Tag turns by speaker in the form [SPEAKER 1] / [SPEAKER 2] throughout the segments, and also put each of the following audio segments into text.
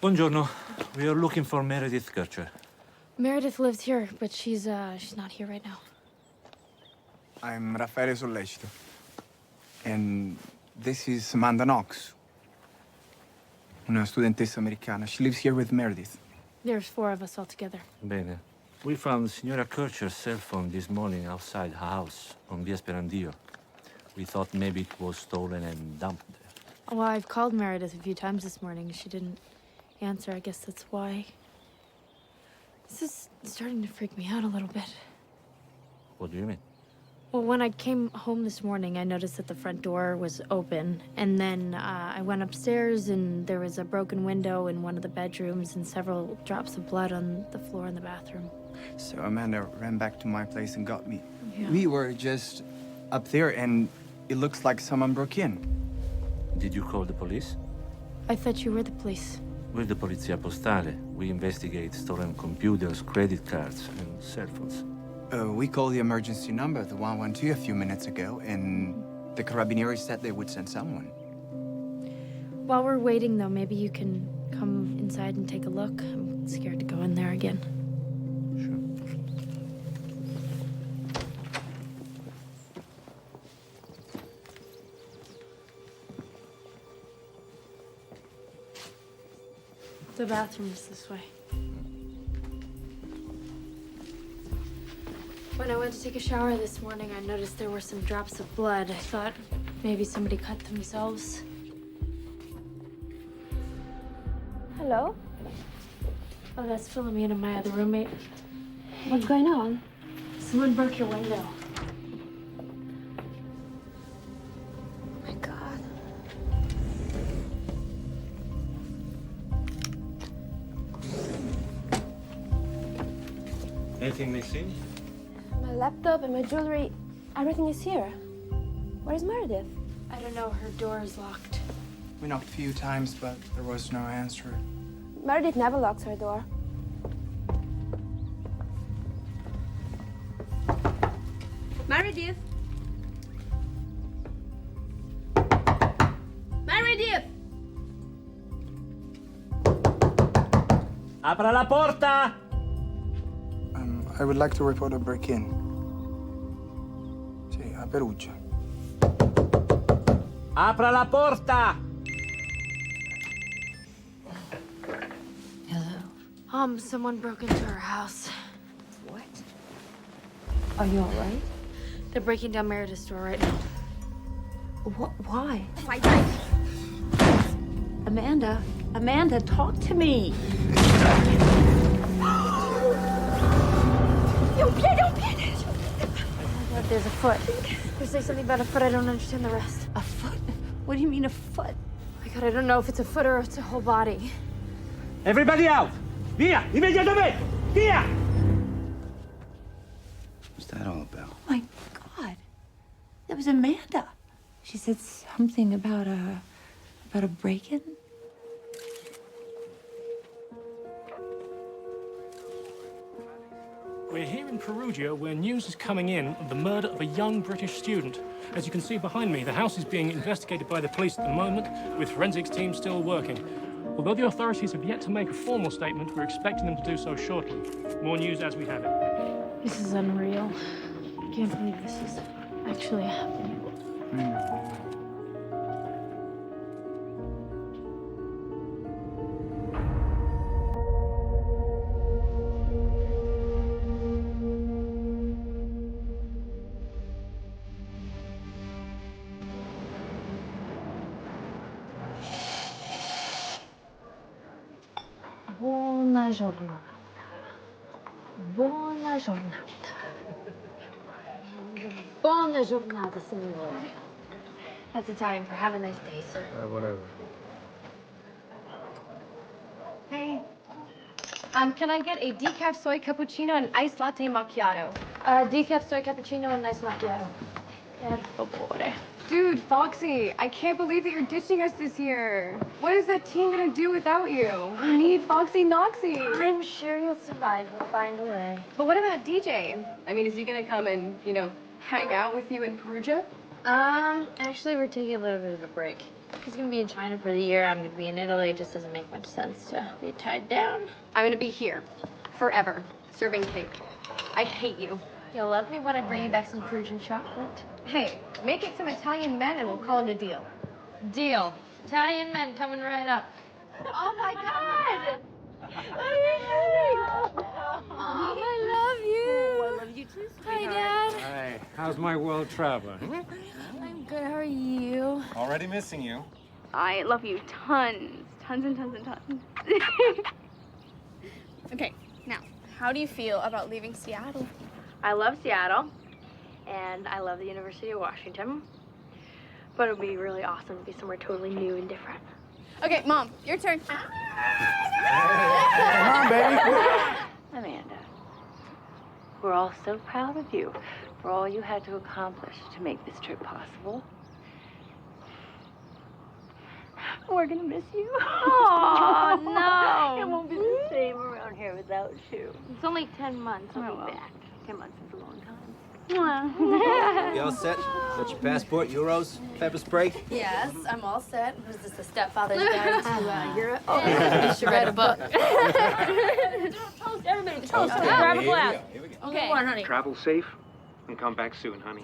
[SPEAKER 1] Buongiorno. We are looking for Meredith Kercher.
[SPEAKER 2] Meredith lives here, but she's not here right now.
[SPEAKER 3] I'm Raffaele Sollecito. And this is Amanda Knox. Una studentessa americana. She lives here with Meredith.
[SPEAKER 2] There's 4 of us all together.
[SPEAKER 1] Bene. We found Signora Kercher's cell phone this morning outside her house on Via Sperandio. We thought maybe it was stolen and dumped there.
[SPEAKER 2] Well, I've called Meredith a few times this morning. She didn't answer. I guess that's why. This is starting to freak me out a little bit.
[SPEAKER 1] What do you mean?
[SPEAKER 2] Well, when I came home this morning, I noticed that the front door was open. And then I went upstairs, and there was a broken window in one of the bedrooms and several drops of blood on the floor in the bathroom.
[SPEAKER 3] So Amanda ran back to my place and got me.
[SPEAKER 2] Yeah.
[SPEAKER 3] We were just up there, and it looks like someone broke in.
[SPEAKER 1] Did you call the police?
[SPEAKER 2] I thought you were the police.
[SPEAKER 1] We're the Polizia Postale. We investigate stolen computers, credit cards, and cell phones.
[SPEAKER 3] We called the emergency number, the 112, a few minutes ago, and the Carabinieri said they would send someone.
[SPEAKER 2] While we're waiting, though, maybe you can come inside and take a look. I'm scared to go in there again.
[SPEAKER 1] Sure.
[SPEAKER 2] The bathroom is this way. When I went to take a shower this morning, I noticed there were some drops of blood. I thought maybe somebody cut themselves.
[SPEAKER 4] Hello?
[SPEAKER 2] Oh, that's Philomena, my other roommate.
[SPEAKER 4] What's going on?
[SPEAKER 2] Someone broke your window.
[SPEAKER 4] Oh my God.
[SPEAKER 1] Anything missing?
[SPEAKER 4] My laptop and my jewelry, everything is here. Where's Meredith?
[SPEAKER 2] I don't know, her door is locked.
[SPEAKER 3] We knocked a few times, but there was no answer.
[SPEAKER 4] Meredith never locks her door. Meredith! Meredith!
[SPEAKER 1] Apra la porta!
[SPEAKER 3] I would like to report a break-in. Sì, a Perugia.
[SPEAKER 1] Apra la porta!
[SPEAKER 2] Hello? Someone broke into her house.
[SPEAKER 4] What? Are you all right?
[SPEAKER 2] They're breaking down Meredith's door right now.
[SPEAKER 4] Why? Amanda, talk to me.
[SPEAKER 2] There's a foot. They say something about a foot. I don't understand the rest.
[SPEAKER 4] A foot? What do you mean a foot?
[SPEAKER 2] Oh my God, I don't know if it's a foot or it's a whole body.
[SPEAKER 1] Everybody out! Via! Immediatamente! Via!
[SPEAKER 3] What's that all about?
[SPEAKER 4] Oh my God. That was Amanda. She said something about a break-in.
[SPEAKER 5] We're here in Perugia, where news is coming in of the murder of a young British student. As you can see behind me, the house is being investigated by the police at the moment, with forensics teams still working. Although the authorities have yet to make a formal statement, we're expecting them to do so shortly. More news as we have it.
[SPEAKER 2] This is unreal. I can't believe this is actually happening.
[SPEAKER 4] Buona giornata. Buona giornata. Buona giornata, signore.
[SPEAKER 2] That's Italian for have a nice day, sir.
[SPEAKER 1] Whatever.
[SPEAKER 6] Hey. Can I get a decaf soy cappuccino and iced latte macchiato?
[SPEAKER 2] Decaf soy cappuccino and nice macchiato. Per favore.
[SPEAKER 6] Dude, Foxy, I can't believe that you're ditching us this year. What is that team gonna do without you? I need Foxy Noxy.
[SPEAKER 2] I'm sure you'll survive. We'll find a way.
[SPEAKER 6] But what about DJ? I mean, is he gonna come and, hang out with you in Perugia?
[SPEAKER 2] Actually, we're taking a little bit of a break. He's gonna be in China for the year. I'm gonna be in Italy. It just doesn't make much sense to be tied down.
[SPEAKER 6] I'm gonna be here forever, serving cake. I hate you.
[SPEAKER 2] You'll love me when I bring you back some Peruvian chocolate.
[SPEAKER 6] Hey, make it some Italian men and we'll call it a deal.
[SPEAKER 2] Deal. Italian men coming right up.
[SPEAKER 6] Oh my God!
[SPEAKER 2] Oh, I love you. I love you too, sweetheart. Hi, Dad.
[SPEAKER 7] Hey, how's my world traveling?
[SPEAKER 2] I'm good. How are you?
[SPEAKER 7] Already missing you.
[SPEAKER 6] I love you tons. Tons and tons and tons. Okay, now, how do you feel about leaving Seattle?
[SPEAKER 2] I love Seattle, and I love the University of Washington. But it would be really awesome to be somewhere totally new and different.
[SPEAKER 6] Okay, Mom, your turn.
[SPEAKER 3] Come on, baby.
[SPEAKER 4] Amanda, we're all so proud of you for all you had to accomplish to make this trip possible. We're gonna miss you.
[SPEAKER 2] Oh, no.
[SPEAKER 4] It won't be the same around here without you.
[SPEAKER 2] It's only 10 months. I'll be back.
[SPEAKER 4] 10 months is a long time.
[SPEAKER 8] You all set? Got your passport, euros, pepper spray?
[SPEAKER 2] Yes, I'm all set. Was this the stepfather's guide to Europe? Oh, you should write a book. Toast, everybody, toast. Grab a glass.
[SPEAKER 8] Here we go.
[SPEAKER 2] Okay. One, honey.
[SPEAKER 7] Travel safe and come back soon, honey.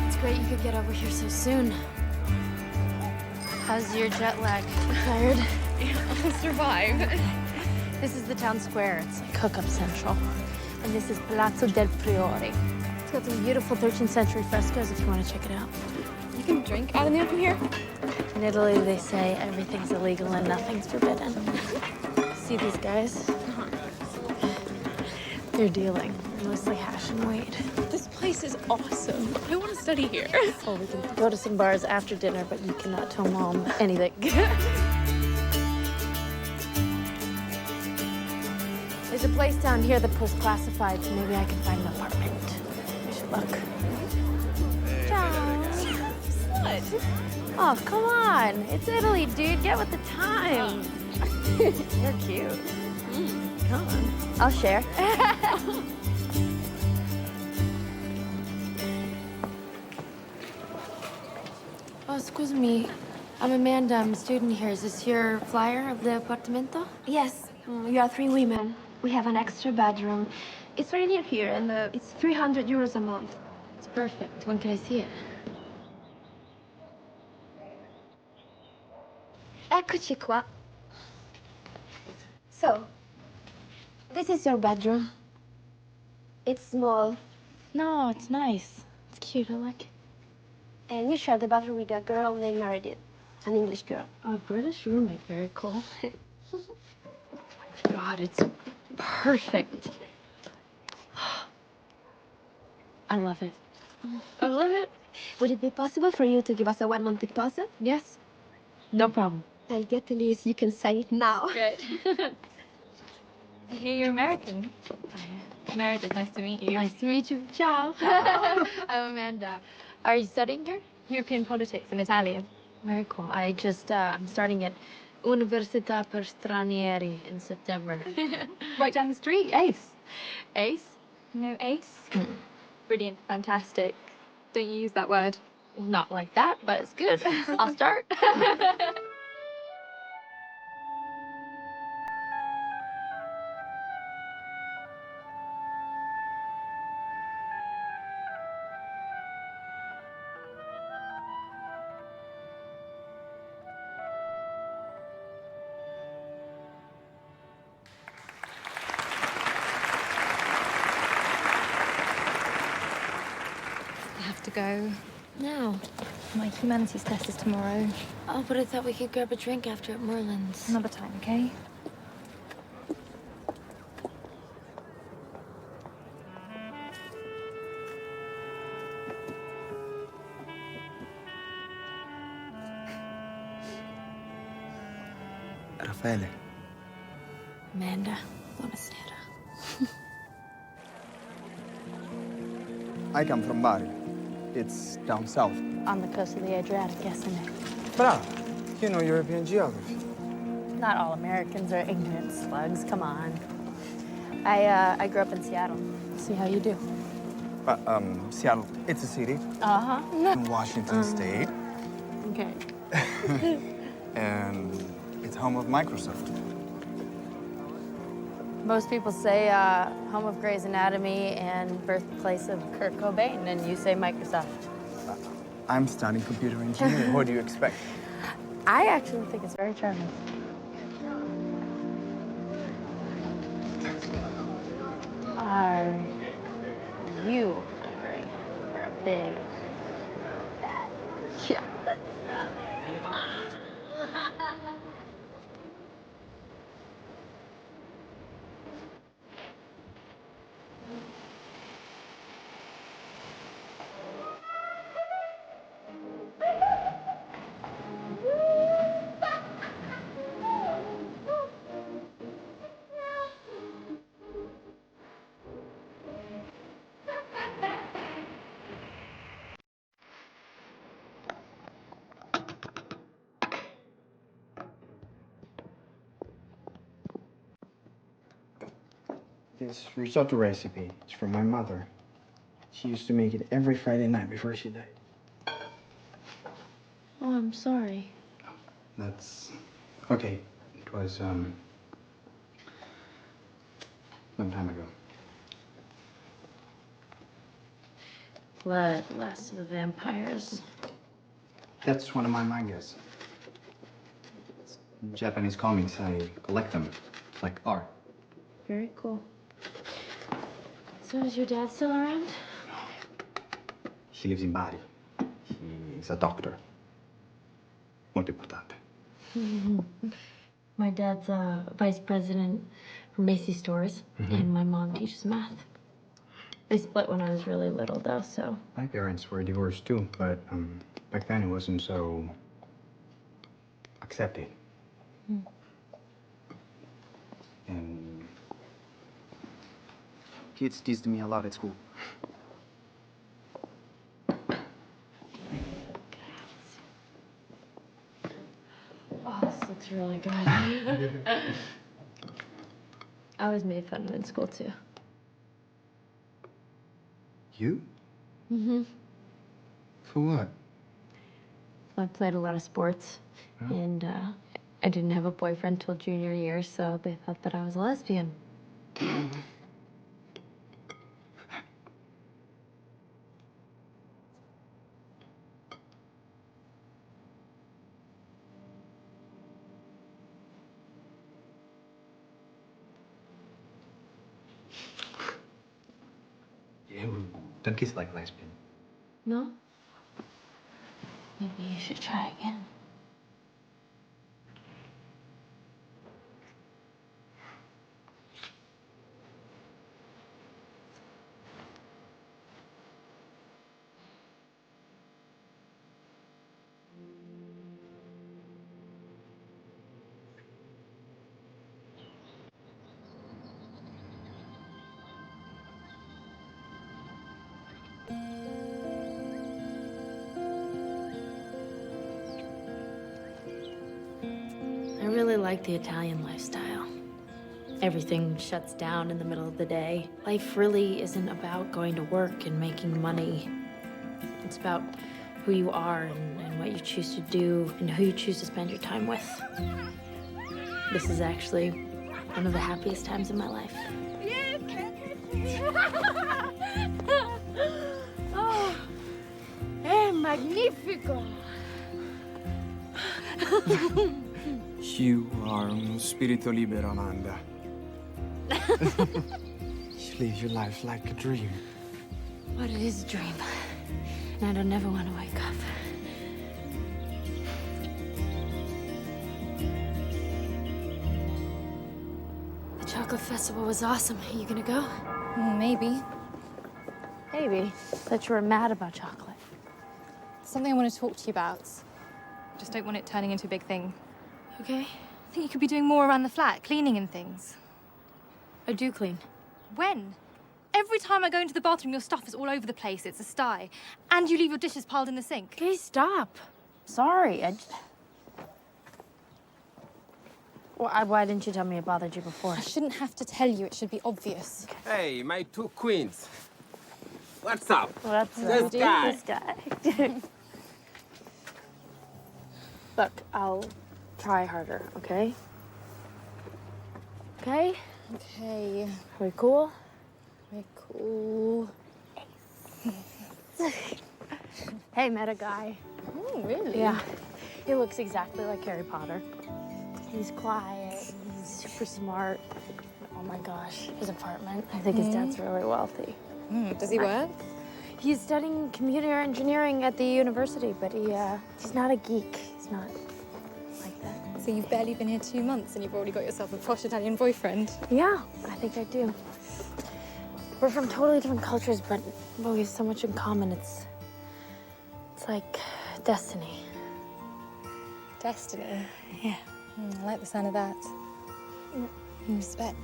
[SPEAKER 2] It's great you could get over here so soon. How's your jet lag? Tired?
[SPEAKER 6] I'll survive.
[SPEAKER 2] This is the town square. It's like hookup central. And this is Palazzo del Priore. It's got some beautiful 13th century frescoes if you want to check it out.
[SPEAKER 6] You can drink out in the open here?
[SPEAKER 2] In Italy, they say everything's illegal and nothing's forbidden. See these guys? They're dealing. Mostly hash and weed.
[SPEAKER 6] This place is awesome. I want to study here.
[SPEAKER 2] Oh, we can go to some bars after dinner, but you cannot tell Mom anything. There's a place down here that pulls classified, so maybe I can find an apartment. Wish you luck. Ciao.
[SPEAKER 6] Slut.
[SPEAKER 2] Oh, come on. It's Italy, dude. Get with the time. You're cute. Come on. I'll share. Oh, excuse me. I'm Amanda. I'm a student here. Is this your flyer of the apartamento?
[SPEAKER 9] Yes, we are 3 women. We have an extra bedroom. It's very near here, and it's 300 euros a month.
[SPEAKER 2] It's perfect. When can I see it?
[SPEAKER 9] Eccoci qua. So, this is your bedroom. It's small,
[SPEAKER 2] No, it's nice. It's cute. I like it.
[SPEAKER 9] and you share the bathroom with a girl named Meredith, an English girl.
[SPEAKER 2] A British roommate. Very cool. Oh my God, it's perfect. I love it. I love it.
[SPEAKER 9] Would it be possible for you to give us a 1-month deposit?
[SPEAKER 2] Yes. No problem.
[SPEAKER 9] I'll get the list. You can say it now.
[SPEAKER 6] Good. I hear you're American. Meredith, nice to meet you.
[SPEAKER 2] Nice to meet you. Ciao.
[SPEAKER 6] I'm Amanda.
[SPEAKER 2] Are you studying here?
[SPEAKER 6] European politics in Italian.
[SPEAKER 2] Very cool. I just, I'm starting at Università per Stranieri in September.
[SPEAKER 6] Right down the street, Ace.
[SPEAKER 2] Ace?
[SPEAKER 6] No Ace? Brilliant, fantastic. Don't you use that word?
[SPEAKER 2] Not like that, but it's good. I'll start.
[SPEAKER 6] I have to go.
[SPEAKER 2] No.
[SPEAKER 6] My humanities test is tomorrow.
[SPEAKER 2] Oh, but I thought we could grab a drink after at Merlin's.
[SPEAKER 6] Another time, okay?
[SPEAKER 3] Raffaele.
[SPEAKER 2] Amanda, buonasera.
[SPEAKER 3] I come from Bari. It's down south.
[SPEAKER 2] On the coast of the Adriatic, yes, I know.
[SPEAKER 3] Bravo. You know European geography.
[SPEAKER 2] Not all Americans are ignorant slugs, come on. I grew up in Seattle. See how you do.
[SPEAKER 3] Seattle, it's a city.
[SPEAKER 2] Uh-huh.
[SPEAKER 3] In Washington State.
[SPEAKER 2] Okay.
[SPEAKER 3] And it's home of Microsoft.
[SPEAKER 2] Most people say home of Grey's Anatomy and birthplace of Kurt Cobain, and you say Microsoft.
[SPEAKER 3] I'm studying computer engineering. What do you expect?
[SPEAKER 2] I actually think it's very charming. Are you hungry for a big, fat chocolate brownie?
[SPEAKER 3] This risotto recipe is from my mother. She used to make it every Friday night before she died.
[SPEAKER 2] Oh, I'm sorry.
[SPEAKER 3] That's... okay. It was, long time ago.
[SPEAKER 2] Blood, last of the vampires.
[SPEAKER 3] That's one of my mangas. Japanese comics, I collect them. It's like art.
[SPEAKER 2] Very cool. So is your dad still around?
[SPEAKER 3] He lives in Bari. He's a doctor. Molto importante.
[SPEAKER 2] My dad's vice president for Macy's stores, and my mom teaches math. They split when I was really little, though, so...
[SPEAKER 3] My parents were divorced, too, but back then it wasn't so... accepted. And... kids teased me a lot at school.
[SPEAKER 2] Oh, this looks really good. I was made fun of in school, too.
[SPEAKER 3] You?
[SPEAKER 2] Mm-hmm.
[SPEAKER 3] For what?
[SPEAKER 2] I played a lot of sports, and I didn't have a boyfriend till junior year, so they thought that I was a lesbian.
[SPEAKER 3] You don't kiss like a lesbian.
[SPEAKER 2] No? Maybe you should try again. I really like the Italian lifestyle. Everything shuts down in the middle of the day. Life really isn't about going to work and making money. It's about who you are and what you choose to do and who you choose to spend your time with. This is actually one of the happiest times in my life.
[SPEAKER 6] Oh, è magnifico!
[SPEAKER 3] You are un spirito libero, Amanda. You live your life like a dream.
[SPEAKER 2] But it is a dream, and I don't ever want to wake up. The chocolate festival was awesome. Are you gonna go?
[SPEAKER 6] Maybe.
[SPEAKER 2] Maybe. That you were mad about chocolate.
[SPEAKER 6] Something I want to talk to you about. Just don't want it turning into a big thing.
[SPEAKER 2] Okay?
[SPEAKER 6] I think you could be doing more around the flat, cleaning and things.
[SPEAKER 2] I do clean.
[SPEAKER 6] When? Every time I go into the bathroom, your stuff is all over the place. It's a sty. And you leave your dishes piled in the sink.
[SPEAKER 2] Okay, stop. Sorry. Why didn't you tell me it bothered you before?
[SPEAKER 10] I shouldn't have to tell you. It should be obvious.
[SPEAKER 11] Hey, my two queens. What's up?
[SPEAKER 2] What's
[SPEAKER 11] This guy.
[SPEAKER 2] This guy. Look, I'll try harder, okay? Okay?
[SPEAKER 10] Okay.
[SPEAKER 2] Are we cool?
[SPEAKER 10] We're cool.
[SPEAKER 2] Hey, met a guy.
[SPEAKER 10] Oh, really?
[SPEAKER 2] Yeah. He looks exactly like Harry Potter. He's quiet, he's super smart. Oh my gosh, his apartment. I think his dad's really wealthy.
[SPEAKER 10] Does he work?
[SPEAKER 2] He's studying computer engineering at the university, but he's not a geek. He's not like that.
[SPEAKER 10] So you've barely been here 2 months and you've already got yourself a posh Italian boyfriend?
[SPEAKER 2] Yeah, I think I do. We're from totally different cultures, but we have so much in common. It's like destiny.
[SPEAKER 10] Destiny?
[SPEAKER 2] Yeah.
[SPEAKER 10] I like the sound of that. Respect.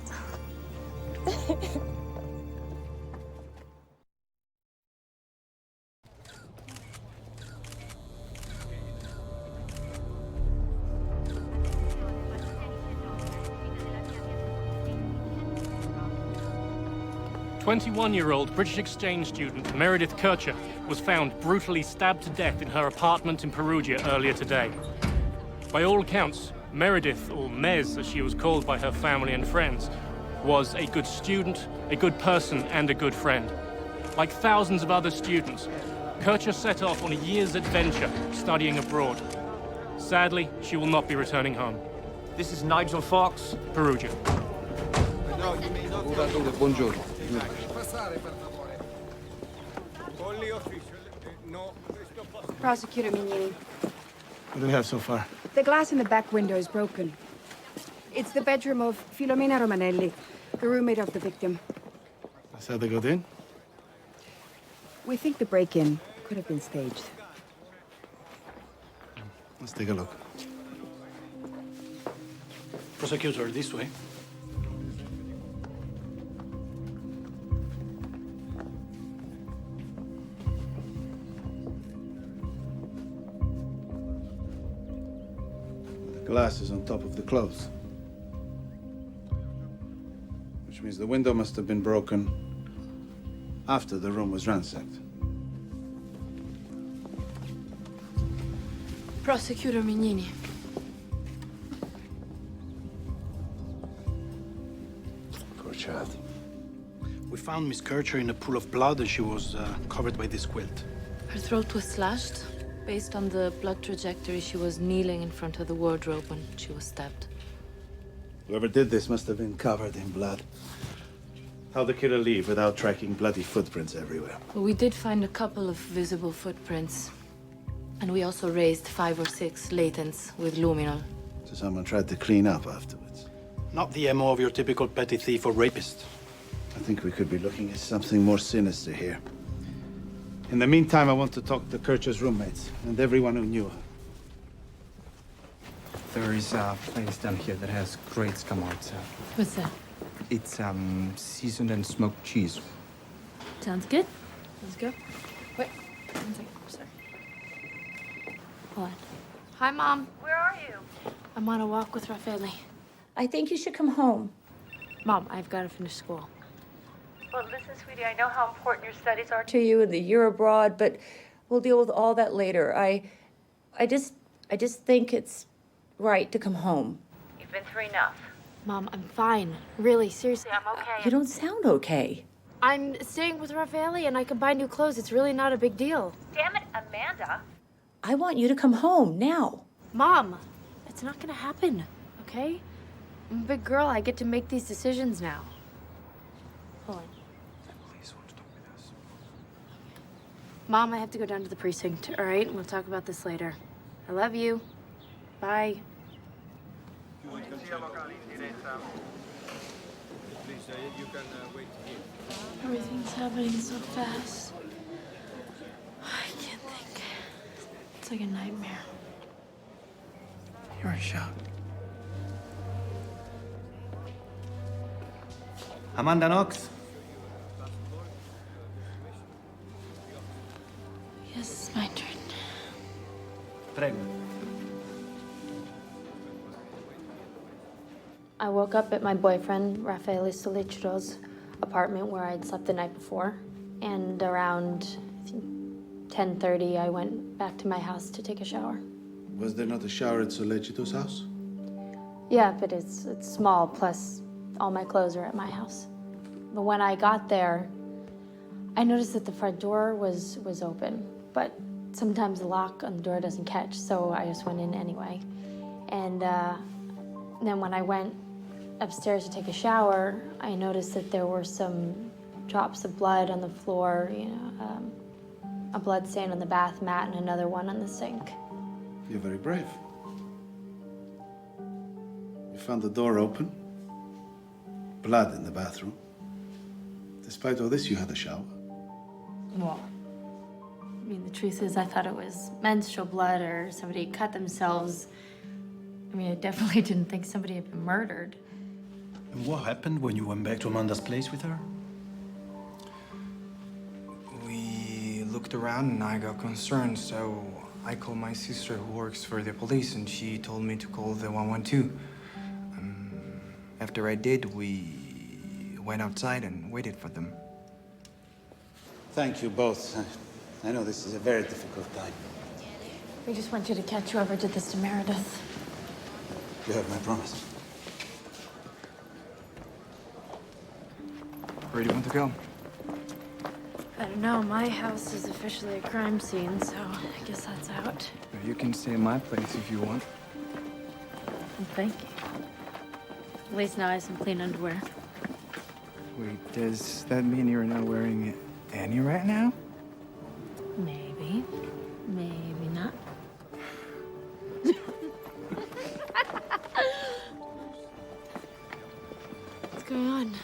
[SPEAKER 5] 21-year-old British exchange student Meredith Kercher was found brutally stabbed to death in her apartment in Perugia earlier today. By all accounts, Meredith, or Mez as she was called by her family and friends, was a good student, a good person, and a good friend. Like thousands of other students, Kercher set off on a year's adventure studying abroad. Sadly, she will not be returning home.
[SPEAKER 8] This is Nigel Fox.
[SPEAKER 5] Perugia.
[SPEAKER 3] Buongiorno.
[SPEAKER 12] Prosecutor Mignini.
[SPEAKER 3] What do we have so far?
[SPEAKER 12] The glass in the back window is broken. It's the bedroom of Filomena Romanelli, the roommate of the victim.
[SPEAKER 3] That's how they got in?
[SPEAKER 12] We think the break-in could have been staged.
[SPEAKER 3] Let's take a look.
[SPEAKER 13] Prosecutor, this way.
[SPEAKER 14] Glass is on top of the clothes. Which means the window must have been broken after the room was ransacked.
[SPEAKER 2] Prosecutor Mignini.
[SPEAKER 14] Poor child.
[SPEAKER 13] We found Miss Kercher in a pool of blood and she was covered by this quilt.
[SPEAKER 15] Her throat was slashed. Based on the blood trajectory, she was kneeling in front of the wardrobe when she was stabbed.
[SPEAKER 14] Whoever did this must have been covered in blood. How'd the killer leave without tracking bloody footprints everywhere?
[SPEAKER 15] Well, we did find a couple of visible footprints. And we also raised 5 or 6 latents with luminol.
[SPEAKER 14] So someone tried to clean up afterwards.
[SPEAKER 13] Not the MO of your typical petty thief or rapist.
[SPEAKER 14] I think we could be looking at something more sinister here. In the meantime, I want to talk to Kercher's roommates and everyone who knew her.
[SPEAKER 3] There is a place down here that has great scamorza.
[SPEAKER 2] What's that?
[SPEAKER 3] It's seasoned and smoked cheese.
[SPEAKER 2] Sounds good. Let's go. Wait, 1 second. Sorry. Hold on. Hi, Mom.
[SPEAKER 4] Where are you?
[SPEAKER 2] I'm on a walk with Raffaele.
[SPEAKER 4] I think you should come home.
[SPEAKER 2] Mom, I've got to finish school.
[SPEAKER 4] Well, listen, sweetie, I know how important your studies are to you and the year abroad, but we'll deal with all that later. I just think it's right to come home. You've been through enough.
[SPEAKER 2] Mom, I'm fine. Really, seriously, I'm okay.
[SPEAKER 4] You don't sound okay.
[SPEAKER 2] I'm staying with Raffaele and I can buy new clothes. It's really not a big deal.
[SPEAKER 4] Damn it, Amanda. I want you to come home now.
[SPEAKER 2] Mom, it's not gonna happen, okay? I'm a big girl. I get to make these decisions now. Hold on. Mom, I have to go down to the precinct, all right? We'll talk about this later. I love you. Bye. Everything's happening so fast. I can't think. It's like a nightmare.
[SPEAKER 3] You're shocked.
[SPEAKER 8] Amanda Knox.
[SPEAKER 2] Yes, it's my turn.
[SPEAKER 8] Prego.
[SPEAKER 2] woke up at my boyfriend, Raffaele Sollecito's apartment where I'd slept the night before. And around, I think, 10:30, I went back to my house to take a shower.
[SPEAKER 14] Was there not a shower at Sollecito's house?
[SPEAKER 2] Yeah, but it's small, plus all my clothes are at my house. But when I got there, I noticed that the front door was open, but sometimes the lock on the door doesn't catch, so I just went in anyway. And then when I went upstairs to take a shower, I noticed that there were some drops of blood on the floor, a blood stain on the bath mat and another one on the sink.
[SPEAKER 14] You're very brave. You found the door open, blood in the bathroom. Despite all this, you had a shower.
[SPEAKER 2] Well, I mean, the truth is I thought it was menstrual blood or somebody cut themselves. I mean, I definitely didn't think somebody had been murdered.
[SPEAKER 13] And what happened when you went back to Amanda's place with her?
[SPEAKER 3] We looked around and I got concerned, so I called my sister who works for the police and she told me to call the 112. After I did, we went outside and waited for them.
[SPEAKER 14] Thank you both. I know this is a very difficult time.
[SPEAKER 2] We just want you to catch whoever did this to Meredith.
[SPEAKER 14] You have my promise.
[SPEAKER 3] Where do you want to go?
[SPEAKER 2] I don't know, my house is officially a crime scene, so I guess that's out.
[SPEAKER 3] You can stay in my place if you want.
[SPEAKER 2] Well, thank you. At least now I have some clean underwear.
[SPEAKER 3] Wait, does that mean you're not wearing any right now?
[SPEAKER 2] Maybe. Maybe not. What's going on?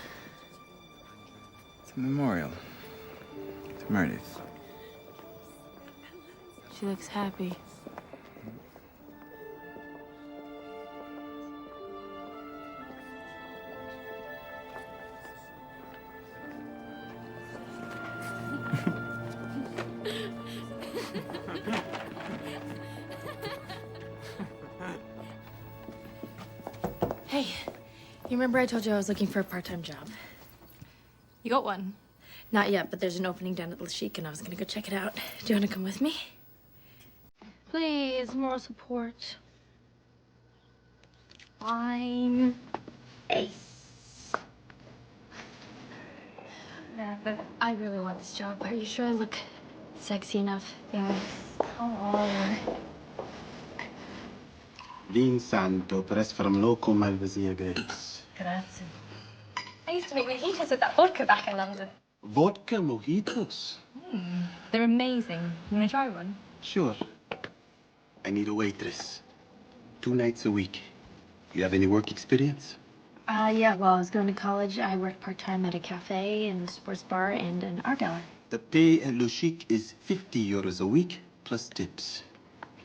[SPEAKER 3] It's a memorial to Meredith.
[SPEAKER 2] She looks happy. Hey, you remember I told you I was looking for a part-time job?
[SPEAKER 10] You got one?
[SPEAKER 2] Not yet, but there's an opening down at Le Chic, and I was gonna go check it out. Do you want to come with me?
[SPEAKER 10] Please, moral support. Fine. Ace. Yeah, but I really want this job. Are you sure I look sexy enough? Yes. Come on.
[SPEAKER 11] Vincent, press from local malvasiagas.
[SPEAKER 10] Grazie. I used to make mojitos with that vodka back in London.
[SPEAKER 11] Vodka mojitos?
[SPEAKER 10] They're amazing. You want to try one?
[SPEAKER 11] Sure. I need a waitress. 2 nights a week. You have any work experience?
[SPEAKER 2] Yeah, well, I was going to college. I worked part-time at a cafe and a sports bar and an art gallery.
[SPEAKER 11] The pay at Le Chic is 50 euros a week plus tips.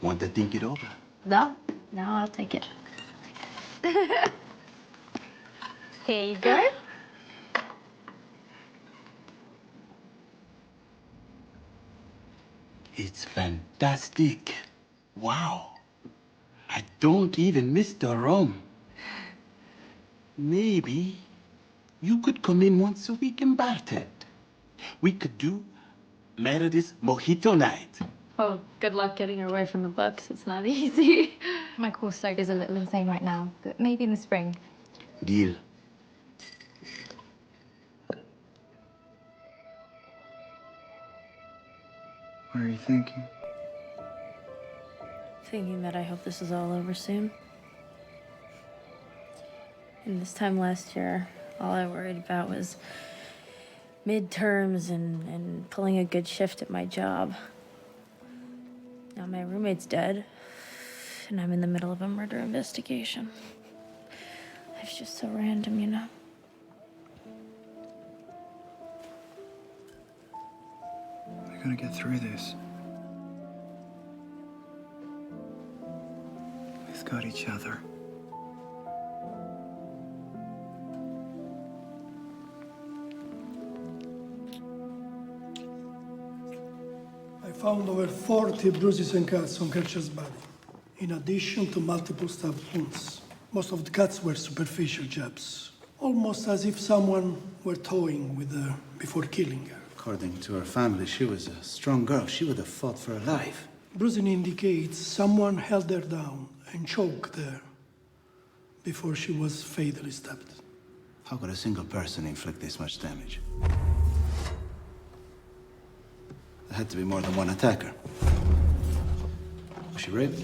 [SPEAKER 11] Want to think it over?
[SPEAKER 2] No, I'll take it.
[SPEAKER 10] Here you go.
[SPEAKER 11] It's fantastic. Wow. I don't even miss the rum. Maybe you could come in once a week and bartend. We could do Meredith's mojito night.
[SPEAKER 2] Well, good luck getting her away from the books. It's not easy.
[SPEAKER 10] My course load is a little insane right now, but maybe in the spring.
[SPEAKER 11] Deal.
[SPEAKER 3] What are you thinking?
[SPEAKER 2] Thinking that I hope this is all over soon. And this time last year, all I worried about was midterms and pulling a good shift at my job. Now my roommate's dead, and I'm in the middle of a murder investigation. Life's just so random, you know?
[SPEAKER 3] We're gonna get through this. We've got each other.
[SPEAKER 16] I found over 40 bruises and cuts on Kercher's body, in addition to multiple stab wounds. Most of the cuts were superficial jabs, almost as if someone were toying with her before killing her.
[SPEAKER 14] According to her family, she was a strong girl. She would have fought for her life.
[SPEAKER 16] Bruising indicates someone held her down and choked her before she was fatally stabbed.
[SPEAKER 14] How could a single person inflict this much damage? There had to be more than one attacker. Was she raped?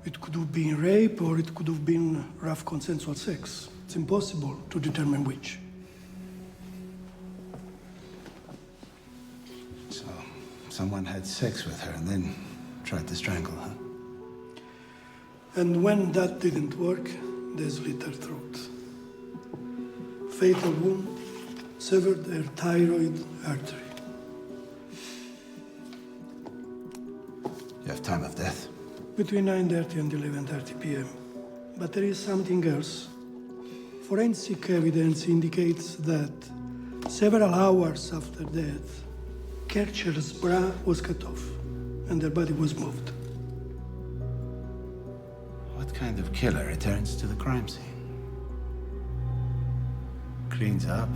[SPEAKER 16] It could have been rape, or it could have been rough consensual sex. It's impossible to determine which.
[SPEAKER 14] So, someone had sex with her and then tried to strangle her.
[SPEAKER 16] And when that didn't work, they slit her throat. Fatal wound, severed her thyroid artery.
[SPEAKER 14] You have time of death?
[SPEAKER 16] Between 9:30 and 11:30 p.m. But there is something else. Forensic evidence indicates that several hours after death, Kercher's bra was cut off and her body was moved.
[SPEAKER 14] What kind of killer returns to the crime scene? Cleans up,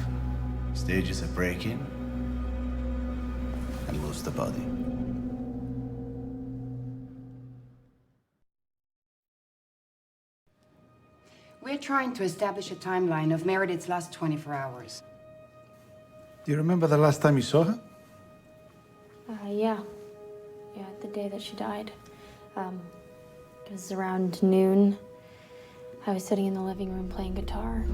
[SPEAKER 14] stages a break-in, and moves the body.
[SPEAKER 12] We're trying to establish a timeline of Meredith's last 24 hours.
[SPEAKER 14] Do you remember the last time you saw her?
[SPEAKER 2] Yeah. Yeah, the day that she died. It was around noon. I was sitting in the living room playing guitar.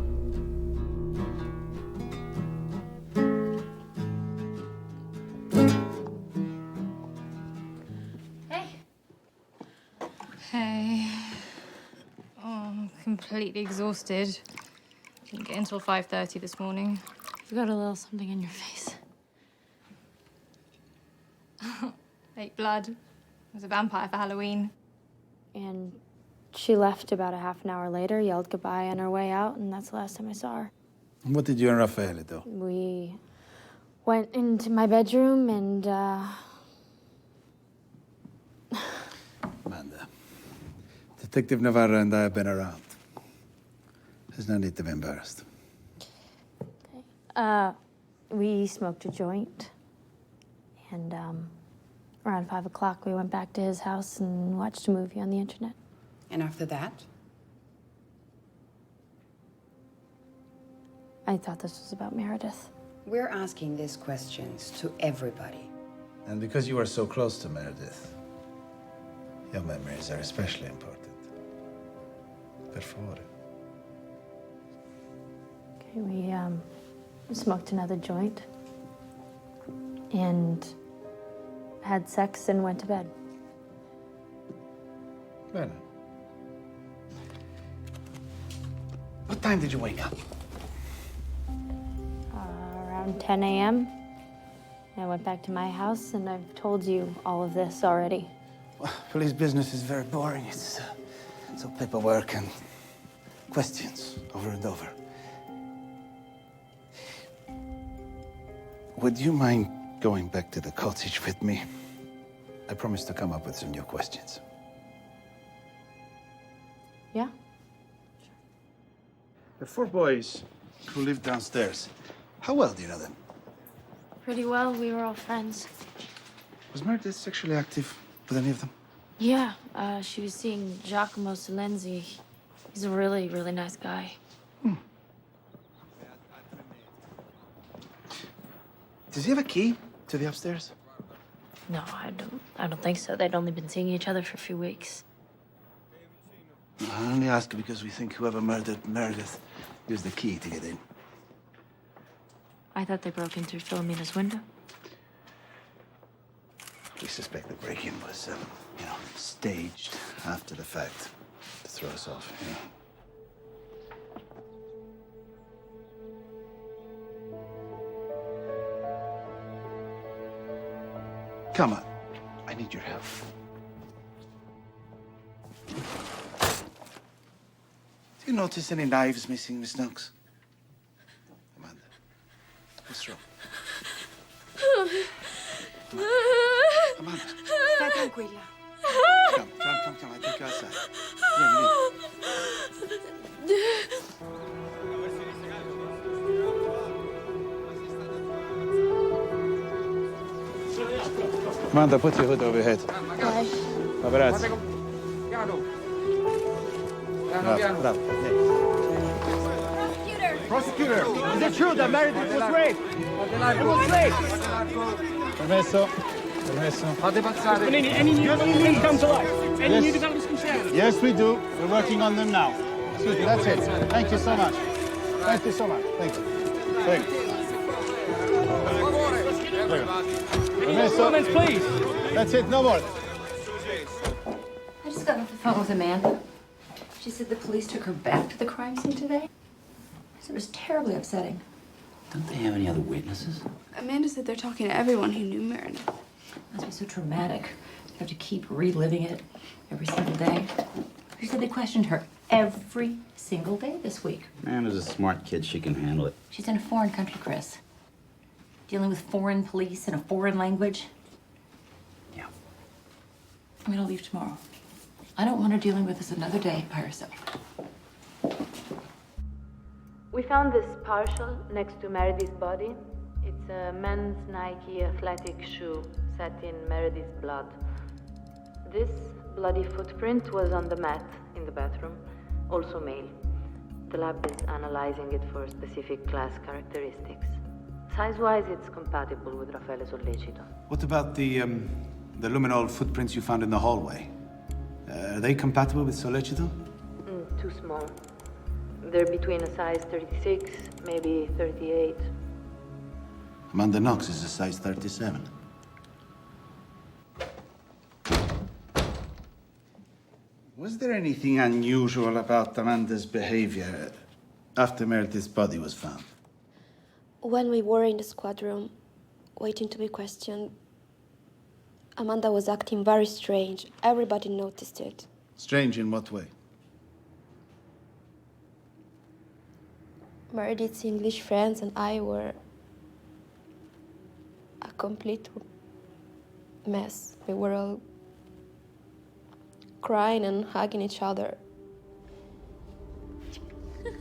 [SPEAKER 10] Hey. Hey. Oh, I'm completely exhausted. Didn't get until 5:30 this morning.
[SPEAKER 2] You got a little something in your face.
[SPEAKER 10] Fake blood. I was a vampire for Halloween.
[SPEAKER 2] And she left about a half an hour later, yelled goodbye on her way out, and that's the last time I saw her.
[SPEAKER 14] And what did you and Raffaele do?
[SPEAKER 2] We went into my bedroom and,
[SPEAKER 14] Amanda, Detective Navarra and I have been around. There's no need to be embarrassed.
[SPEAKER 2] we smoked a joint. And, around 5 o'clock, we went back to his house and watched a movie on the internet.
[SPEAKER 12] And after that?
[SPEAKER 2] I thought this was about Meredith.
[SPEAKER 12] We're asking these questions to everybody.
[SPEAKER 14] And because you are so close to Meredith, your memories are especially important. Per favore.
[SPEAKER 2] Okay, we smoked another joint and had sex and went to bed.
[SPEAKER 14] Bene. What time did you wake up?
[SPEAKER 2] Around 10 a.m. I went back to my house, and I've told you all of this already.
[SPEAKER 14] Well, police business is very boring. It's all paperwork and questions over and over. Would you mind going back to the cottage with me? I promise to come up with some new questions.
[SPEAKER 2] Yeah?
[SPEAKER 14] The four boys who live downstairs, how well do you know them?
[SPEAKER 2] Pretty well. We were all friends.
[SPEAKER 14] Was Meredith sexually active with any of them?
[SPEAKER 2] Yeah, she was seeing Giacomo Silenzi. He's a really, really nice guy.
[SPEAKER 14] Does he have a key to the upstairs?
[SPEAKER 2] No, I don't think so. They'd only been seeing each other for a few weeks.
[SPEAKER 14] I only ask because we think whoever murdered Meredith used the key to get in.
[SPEAKER 2] I thought they broke in through Philomena's window.
[SPEAKER 14] We suspect the break-in was, staged after the fact to throw us off, Come on. I need your help. Do you notice any knives missing, Miss Knox? Amanda, what's wrong? Amanda.
[SPEAKER 12] Stai tranquilla.
[SPEAKER 14] Come, I take you outside. Vieni. Amanda, put your hood over your head.
[SPEAKER 9] Why?
[SPEAKER 14] Paparazzi. Bravo.
[SPEAKER 8] Prosecutor, is it true that Meredith was raped? It was raped!
[SPEAKER 14] Permesso.
[SPEAKER 5] Any new developments come to light? Any new developments can share?
[SPEAKER 14] Yes, we do. We're working on them now. Excuse me, that's it. Thank you so much. Thank you so much. Thank you. Thank you. Permesso.
[SPEAKER 5] Comments, please.
[SPEAKER 14] That's it, no more.
[SPEAKER 4] I just got off the phone with Amanda. She said the police took her back to the crime scene today. It was terribly upsetting.
[SPEAKER 17] Don't they have any other witnesses?
[SPEAKER 6] Amanda said they're talking to everyone who knew Meredith.
[SPEAKER 4] Must be so traumatic. You have to keep reliving it every single day. She said they questioned her every single day this week.
[SPEAKER 17] Amanda's a smart kid. She can handle it.
[SPEAKER 4] She's in a foreign country, Chris. Dealing with foreign police in a foreign language.
[SPEAKER 17] Yeah.
[SPEAKER 4] I'm gonna leave tomorrow. I don't want her dealing with this another day by herself.
[SPEAKER 15] We found this partial next to Meredith's body. It's a men's Nike athletic shoe set in Meredith's blood. This bloody footprint was on the mat in the bathroom, also male. The lab is analyzing it for specific class characteristics. Size-wise, it's compatible with Raffaele Sollecito.
[SPEAKER 14] What about the luminol footprints you found in the hallway? Are they compatible with Sollecito?
[SPEAKER 15] Too small. They're between a size 36, maybe 38.
[SPEAKER 14] Amanda Knox is a size 37. Was there anything unusual about Amanda's behavior after Meredith's body was found?
[SPEAKER 9] When we were in the squad room, waiting to be questioned, Amanda was acting very strange. Everybody noticed it.
[SPEAKER 14] Strange in what way?
[SPEAKER 9] Meredith's English friends and I were a complete mess. We were all crying and hugging each other.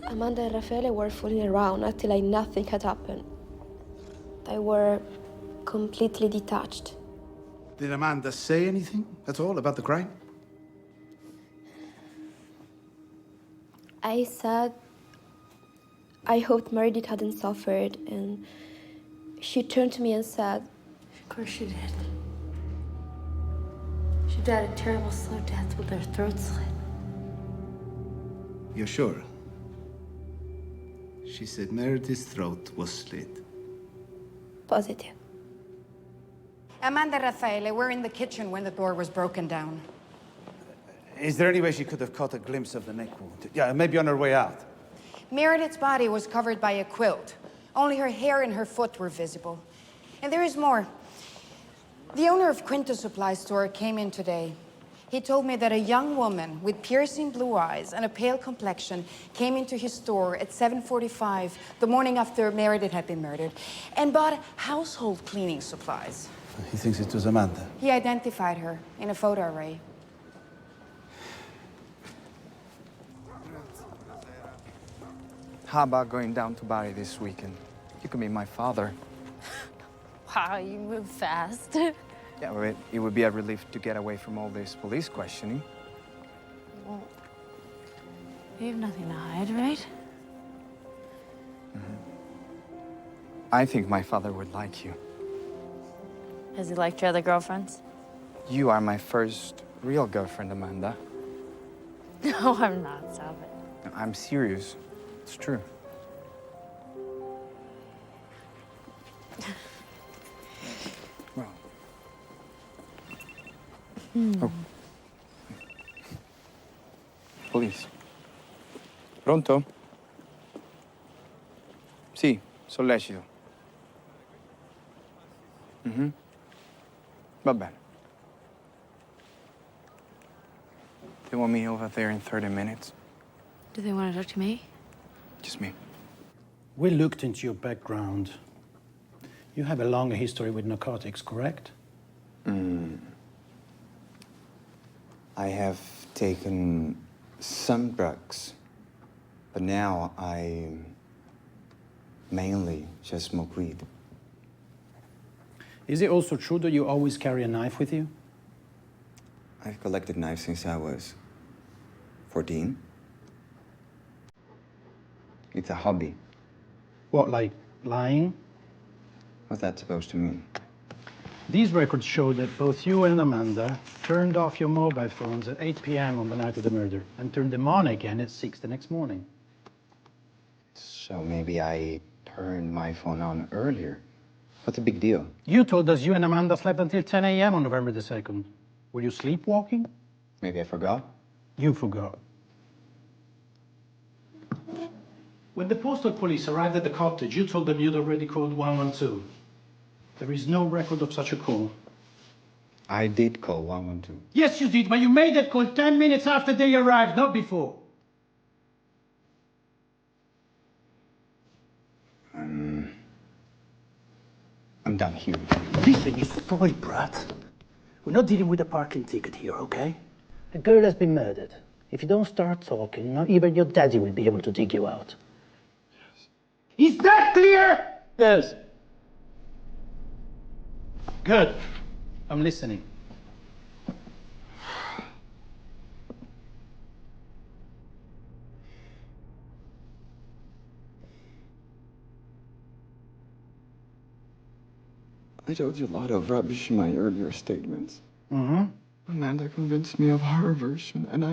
[SPEAKER 9] Amanda and Raffaele were fooling around, acting like nothing had happened. They were completely detached.
[SPEAKER 14] Did Amanda say anything at all about the crime?
[SPEAKER 9] I said I hoped Meredith hadn't suffered, and she turned to me and said,
[SPEAKER 2] Of course she did. She died a terrible slow death with her throat slit.
[SPEAKER 14] You're sure? She said Meredith's throat was slit.
[SPEAKER 9] Positive.
[SPEAKER 12] Amanda and Raffaele were in the kitchen when the door was broken down.
[SPEAKER 14] Is there any way she could have caught a glimpse of the neck wound? Yeah, maybe on her way out.
[SPEAKER 12] Meredith's body was covered by a quilt. Only her hair and her foot were visible. And there is more. The owner of Quinta's supply store came in today. He told me that a young woman with piercing blue eyes and a pale complexion came into his store at 7:45 the morning after Meredith had been murdered and bought household cleaning supplies.
[SPEAKER 14] He thinks it was Amanda.
[SPEAKER 12] He identified her in a photo array.
[SPEAKER 3] How about going down to Bari this weekend? You could meet my father.
[SPEAKER 2] Wow, you move fast.
[SPEAKER 3] Yeah, well, it would be a relief to get away from all this police questioning.
[SPEAKER 2] Well, you have nothing to hide, right?
[SPEAKER 3] I think my father would like you.
[SPEAKER 2] Has he liked your other girlfriends?
[SPEAKER 3] You are my first real girlfriend, Amanda.
[SPEAKER 2] No, I'm not. Stop it.
[SPEAKER 3] I'm serious. It's true. Well. Oh. Police. Pronto? Sì, Sollecito. Va bene. They want me over there in 30 minutes.
[SPEAKER 2] Do they want to talk to me?
[SPEAKER 3] Just me.
[SPEAKER 13] We looked into your background. You have a longer history with narcotics, correct?
[SPEAKER 3] I have taken some drugs, but now I mainly just smoke weed.
[SPEAKER 13] Is it also true that you always carry a knife with you?
[SPEAKER 3] I've collected knives since I was 14. It's a hobby.
[SPEAKER 13] What, like lying?
[SPEAKER 3] What's that supposed to mean?
[SPEAKER 13] These records show that both you and Amanda turned off your mobile phones at 8 p.m. on the night of the murder and turned them on again at 6 the next morning.
[SPEAKER 3] So maybe I turned my phone on earlier. What's the big deal?
[SPEAKER 13] You told us you and Amanda slept until 10 a.m. on November the 2nd. Were you sleepwalking?
[SPEAKER 3] Maybe I forgot.
[SPEAKER 13] You forgot. When the postal police arrived at the cottage, you told them you'd already called 112. There is no record of such a call.
[SPEAKER 3] I did call 112.
[SPEAKER 13] Yes, you did, but you made that call 10 minutes after they arrived, not before.
[SPEAKER 3] I'm done here.
[SPEAKER 13] Listen, you spoiled brat. We're not dealing with a parking ticket here, okay? A girl has been murdered. If you don't start talking, not even your daddy will be able to dig you out. Is that clear? Yes. Good. I'm listening.
[SPEAKER 3] I told you a lot of rubbish in my earlier statements.
[SPEAKER 13] Mm-hmm.
[SPEAKER 3] Amanda convinced me of her version, and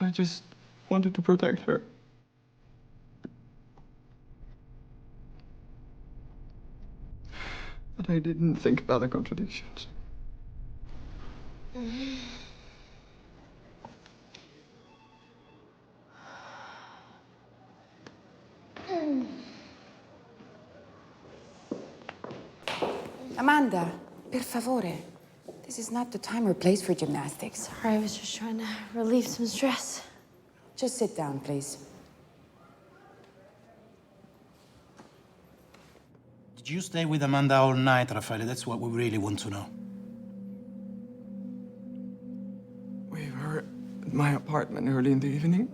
[SPEAKER 3] I just wanted to protect her. But I didn't think about the contradictions.
[SPEAKER 12] Amanda, per favore. This is not the time or place for gymnastics.
[SPEAKER 2] Sorry, I was just trying to relieve some stress.
[SPEAKER 12] Just sit down, please.
[SPEAKER 13] Did you stay with Amanda all night, Raffaele? That's what we really want to know.
[SPEAKER 3] We were at my apartment early in the evening,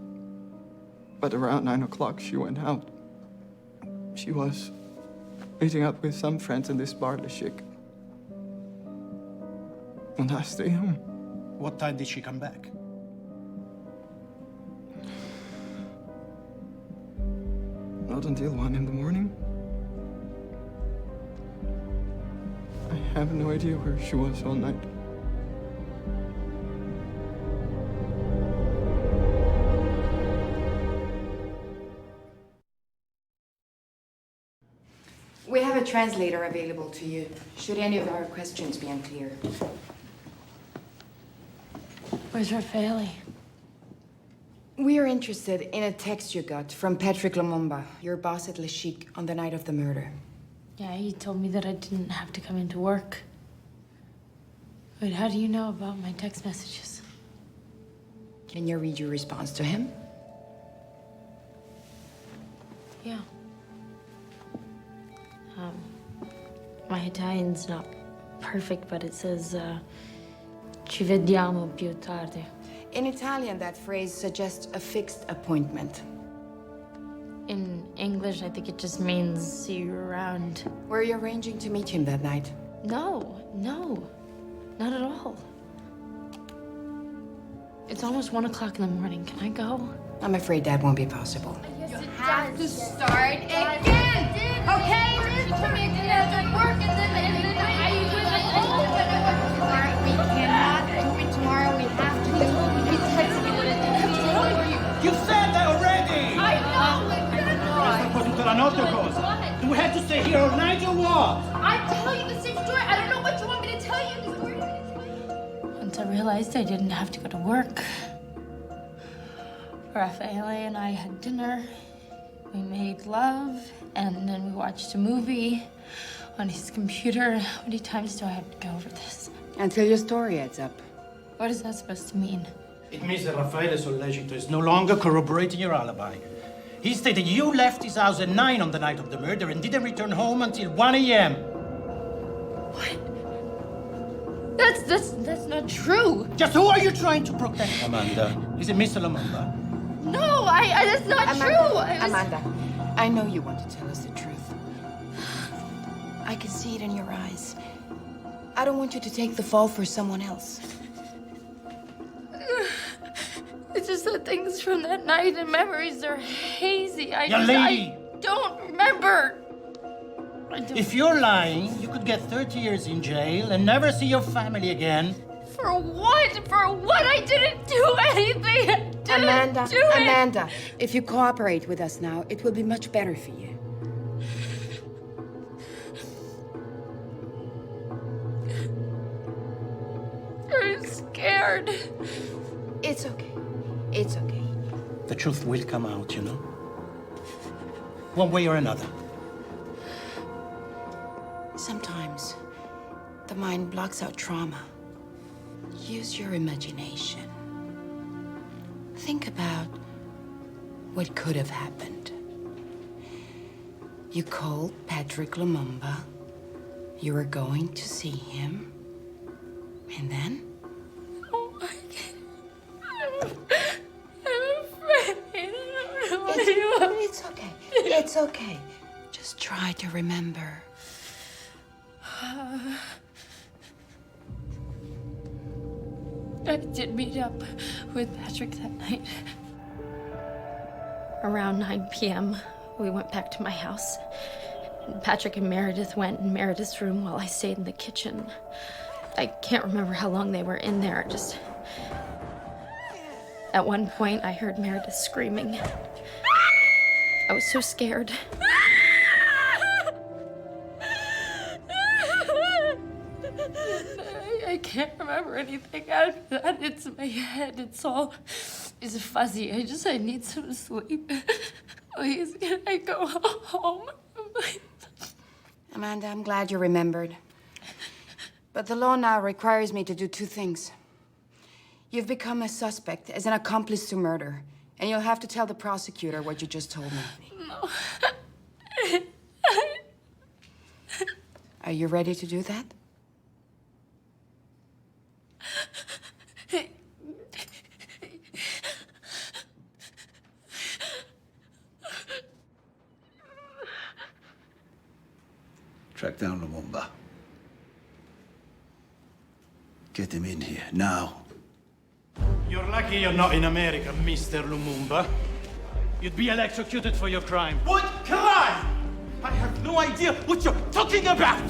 [SPEAKER 3] but around 9 o'clock she went out. She was meeting up with some friends in this bar, Le Chic. And I stayed home.
[SPEAKER 13] What time did she come back?
[SPEAKER 3] Not until 1 in the morning. I have no idea where she was all night.
[SPEAKER 12] We have a translator available to you, should any of our questions be unclear.
[SPEAKER 2] Where's Raffaele?
[SPEAKER 12] We are interested in a text you got from Patrick Lumumba, your boss at Le Chic, on the night of the murder.
[SPEAKER 2] Yeah, he told me that I didn't have to come into work. Wait, how do you know about my text messages?
[SPEAKER 12] Can you read your response to him?
[SPEAKER 2] Yeah. My Italian's not perfect, but it says, ci vediamo più tardi.
[SPEAKER 12] In Italian, that phrase suggests a fixed appointment.
[SPEAKER 2] In English, I think it just means see you around.
[SPEAKER 12] Were you arranging to meet him that night?
[SPEAKER 2] No, not at all. It's almost 1 o'clock in the morning. Can I go?
[SPEAKER 12] I'm afraid that won't be possible.
[SPEAKER 6] You have to start again, okay? You told me you had to work and then are you doing it all? We cannot do it tomorrow. We have to do it. We have to
[SPEAKER 13] You said that already!
[SPEAKER 6] I know!
[SPEAKER 13] For tutta la notte o cosa? Do we have to stay here all night or what?
[SPEAKER 6] I tell you the same story. I don't know what you want me to tell you.
[SPEAKER 2] Once I realized I didn't have to go to work, Raffaele and I had dinner. We made love, and then we watched a movie on his computer. How many times do I have to go over this?
[SPEAKER 12] Until your story adds up.
[SPEAKER 2] What is that supposed to mean?
[SPEAKER 13] It means that Raffaele Sollecito is no longer corroborating your alibi. He stated you left his house at 9 on the night of the murder and didn't return home until 1 a.m.
[SPEAKER 6] That's not true.
[SPEAKER 13] Just who are you trying to protect, Amanda? Is it Mr. Lumumba?
[SPEAKER 6] No, that's not true.
[SPEAKER 12] Amanda, I know you want to tell us the truth. I can see it in your eyes. I don't want you to take the fall for someone else.
[SPEAKER 6] It's just that things from that night and memories are hazy. I don't remember.
[SPEAKER 13] If you're lying, you could get 30 years in jail and never see your family again.
[SPEAKER 6] For what? For what? I didn't do anything. I didn't do it.
[SPEAKER 12] Amanda, if you cooperate with us now, it will be much better for you.
[SPEAKER 6] I'm scared.
[SPEAKER 12] It's okay. It's okay.
[SPEAKER 13] The truth will come out, you know? One way or another.
[SPEAKER 12] Sometimes the mind blocks out trauma. Use your imagination. Think about what could have happened. You called Patrick Lumumba. You were going to see him. And then?
[SPEAKER 6] Oh, I can't. I'm afraid. I don't know what to do.
[SPEAKER 12] It's okay. It's okay. Just try to remember.
[SPEAKER 2] I did meet up with Patrick that night. Around 9 p.m., we went back to my house. And Patrick and Meredith went in Meredith's room while I stayed in the kitchen. I can't remember how long they were in there, just... At one point, I heard Meredith screaming. I was so scared. I can't remember anything after that. It's in my head. It's fuzzy. I need some sleep. Please, can I go home? Please.
[SPEAKER 12] Amanda, I'm glad you remembered. But the law now requires me to do two things. You've become a suspect as an accomplice to murder, and you'll have to tell the prosecutor what you just told me.
[SPEAKER 6] No.
[SPEAKER 12] Are you ready to do that?
[SPEAKER 14] Track down Lumumba. Get him in here, now.
[SPEAKER 13] You're lucky you're not in America, Mr. Lumumba. You'd be electrocuted for your crime. What crime? I have no idea what you're talking about!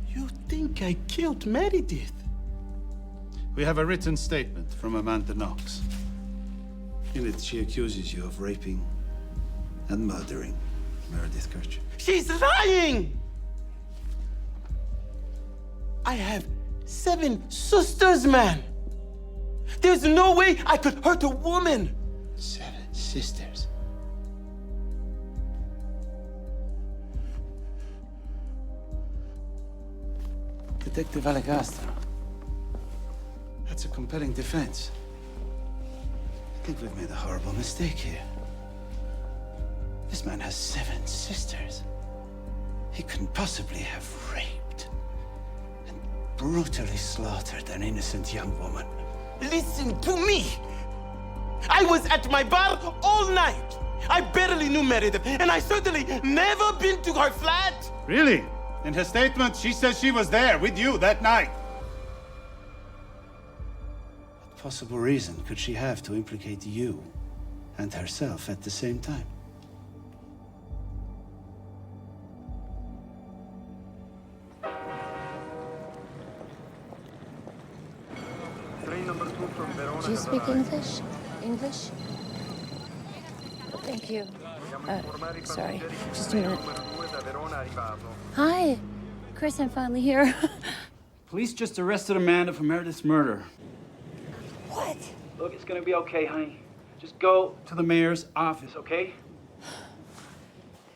[SPEAKER 13] You think I killed Meredith?
[SPEAKER 14] We have a written statement from Amanda Knox. In it, she accuses you of raping and murdering Meredith Kercher.
[SPEAKER 13] She's lying! I have 7 sisters, man! There's no way I could hurt a woman!
[SPEAKER 14] 7 sisters? Detective Allegastro. That's a compelling defense. I think we've made a horrible mistake here. This man has 7 sisters. He couldn't possibly have raped and brutally slaughtered an innocent young woman.
[SPEAKER 13] Listen to me! I was at my bar all night. I barely knew Meredith, and I certainly never been to her flat.
[SPEAKER 14] Really? In her statement, she says she was there with you that night. What possible reason could she have to implicate you and herself at the same time?
[SPEAKER 4] Do you speak English? English? Thank you. Sorry. Just a minute. Hi. Chris, I'm finally here.
[SPEAKER 18] Police just arrested Amanda for Meredith's murder.
[SPEAKER 4] What?
[SPEAKER 18] Look, it's gonna be okay, honey. Just go to the mayor's office, okay?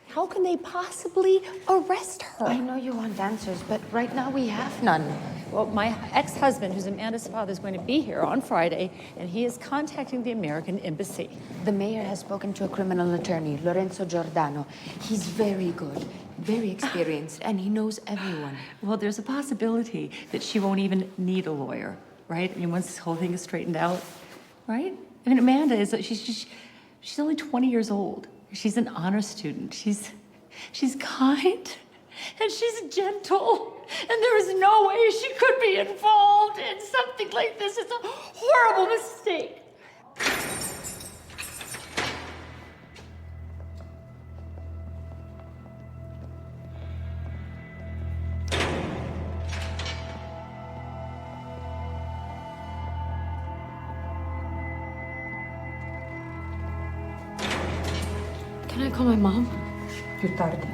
[SPEAKER 4] How can they possibly arrest her?
[SPEAKER 12] I know you want answers, but right now we have none.
[SPEAKER 4] Well, my ex-husband, who's Amanda's father, is going to be here on Friday, and he is contacting the American embassy.
[SPEAKER 12] The mayor has spoken to a criminal attorney, Lorenzo Giordano. He's very good, very experienced, and he knows everyone.
[SPEAKER 4] Well, there's a possibility that she won't even need a lawyer, right? I mean, once this whole thing is straightened out, right? I mean, Amanda is, she's only 20 years old. She's an honor student. She's kind, and she's gentle. And there is no way she could be involved in something like this. It's a horrible mistake.
[SPEAKER 2] Can I call my mom?
[SPEAKER 12] Più tardi.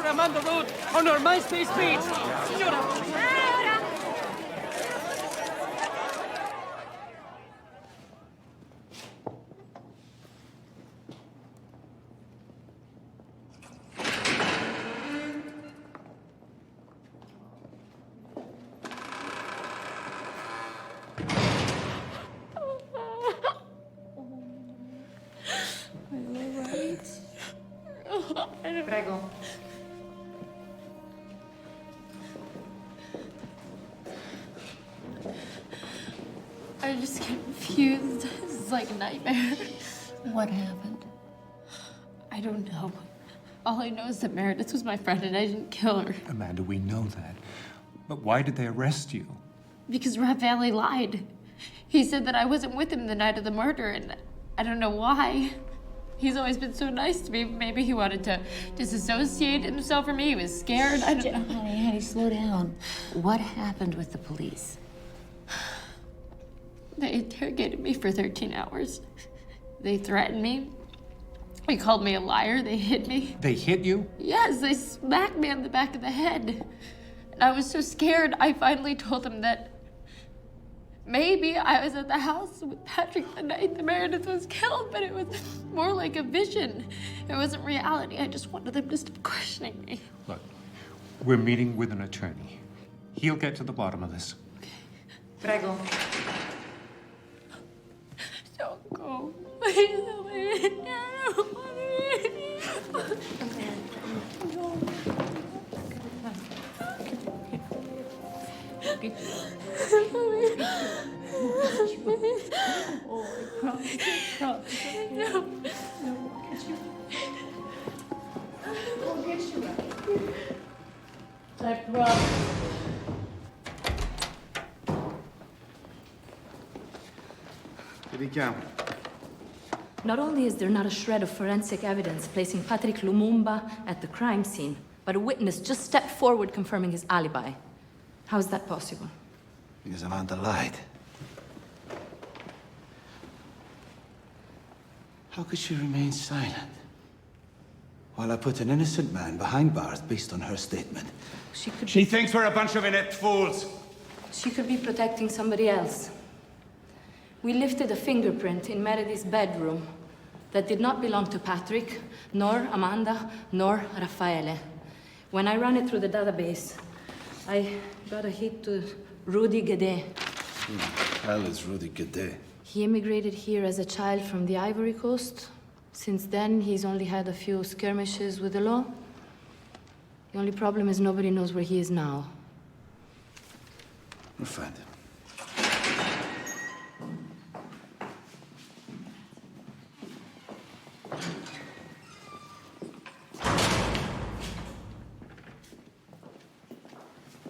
[SPEAKER 19] Amanda Road on our MySpace page. Signora.
[SPEAKER 12] Prego.
[SPEAKER 2] I just get confused. This is like a nightmare.
[SPEAKER 4] What happened?
[SPEAKER 2] I don't know. All I know is that Meredith was my friend and I didn't kill her.
[SPEAKER 20] Amanda, we know that. But why did they arrest you?
[SPEAKER 2] Because Raffaele lied. He said that I wasn't with him the night of the murder, and I don't know why. He's always been so nice to me. Maybe he wanted to disassociate himself from me. He was scared. I don't know.
[SPEAKER 4] Honey, slow down. What happened with the police?
[SPEAKER 2] They interrogated me for 13 hours. They threatened me. They called me a liar. They hit me.
[SPEAKER 20] They hit you?
[SPEAKER 2] Yes, they smacked me on the back of the head. And I was so scared, I finally told them that maybe I was at the house with Patrick the night that Meredith was killed, but it was more like a vision. It wasn't reality. I just wanted them to stop questioning me.
[SPEAKER 20] Look, we're meeting with an attorney. He'll get to the bottom of this.
[SPEAKER 12] Prego.
[SPEAKER 2] Don't go. Please, please. I don't want
[SPEAKER 4] I promise.
[SPEAKER 14] Vediamo.
[SPEAKER 21] Not only is there not a shred of forensic evidence placing Patrick Lumumba at the crime scene, but a witness just stepped forward confirming his alibi. How is that possible?
[SPEAKER 14] Because Amanda lied. How could she remain silent while I put an innocent man behind bars based on her statement?
[SPEAKER 21] She
[SPEAKER 14] thinks we're a bunch of inept fools.
[SPEAKER 21] She could be protecting somebody else. We lifted a fingerprint in Meredith's bedroom that did not belong to Patrick, nor Amanda, nor Raffaele. When I ran it through the database, I got a hit to Rudy Guedet.
[SPEAKER 14] Who the hell is Rudy Guedet?
[SPEAKER 21] He immigrated here as a child from the Ivory Coast. Since then, he's only had a few skirmishes with the law. The only problem is nobody knows where he is now.
[SPEAKER 14] We'll find him.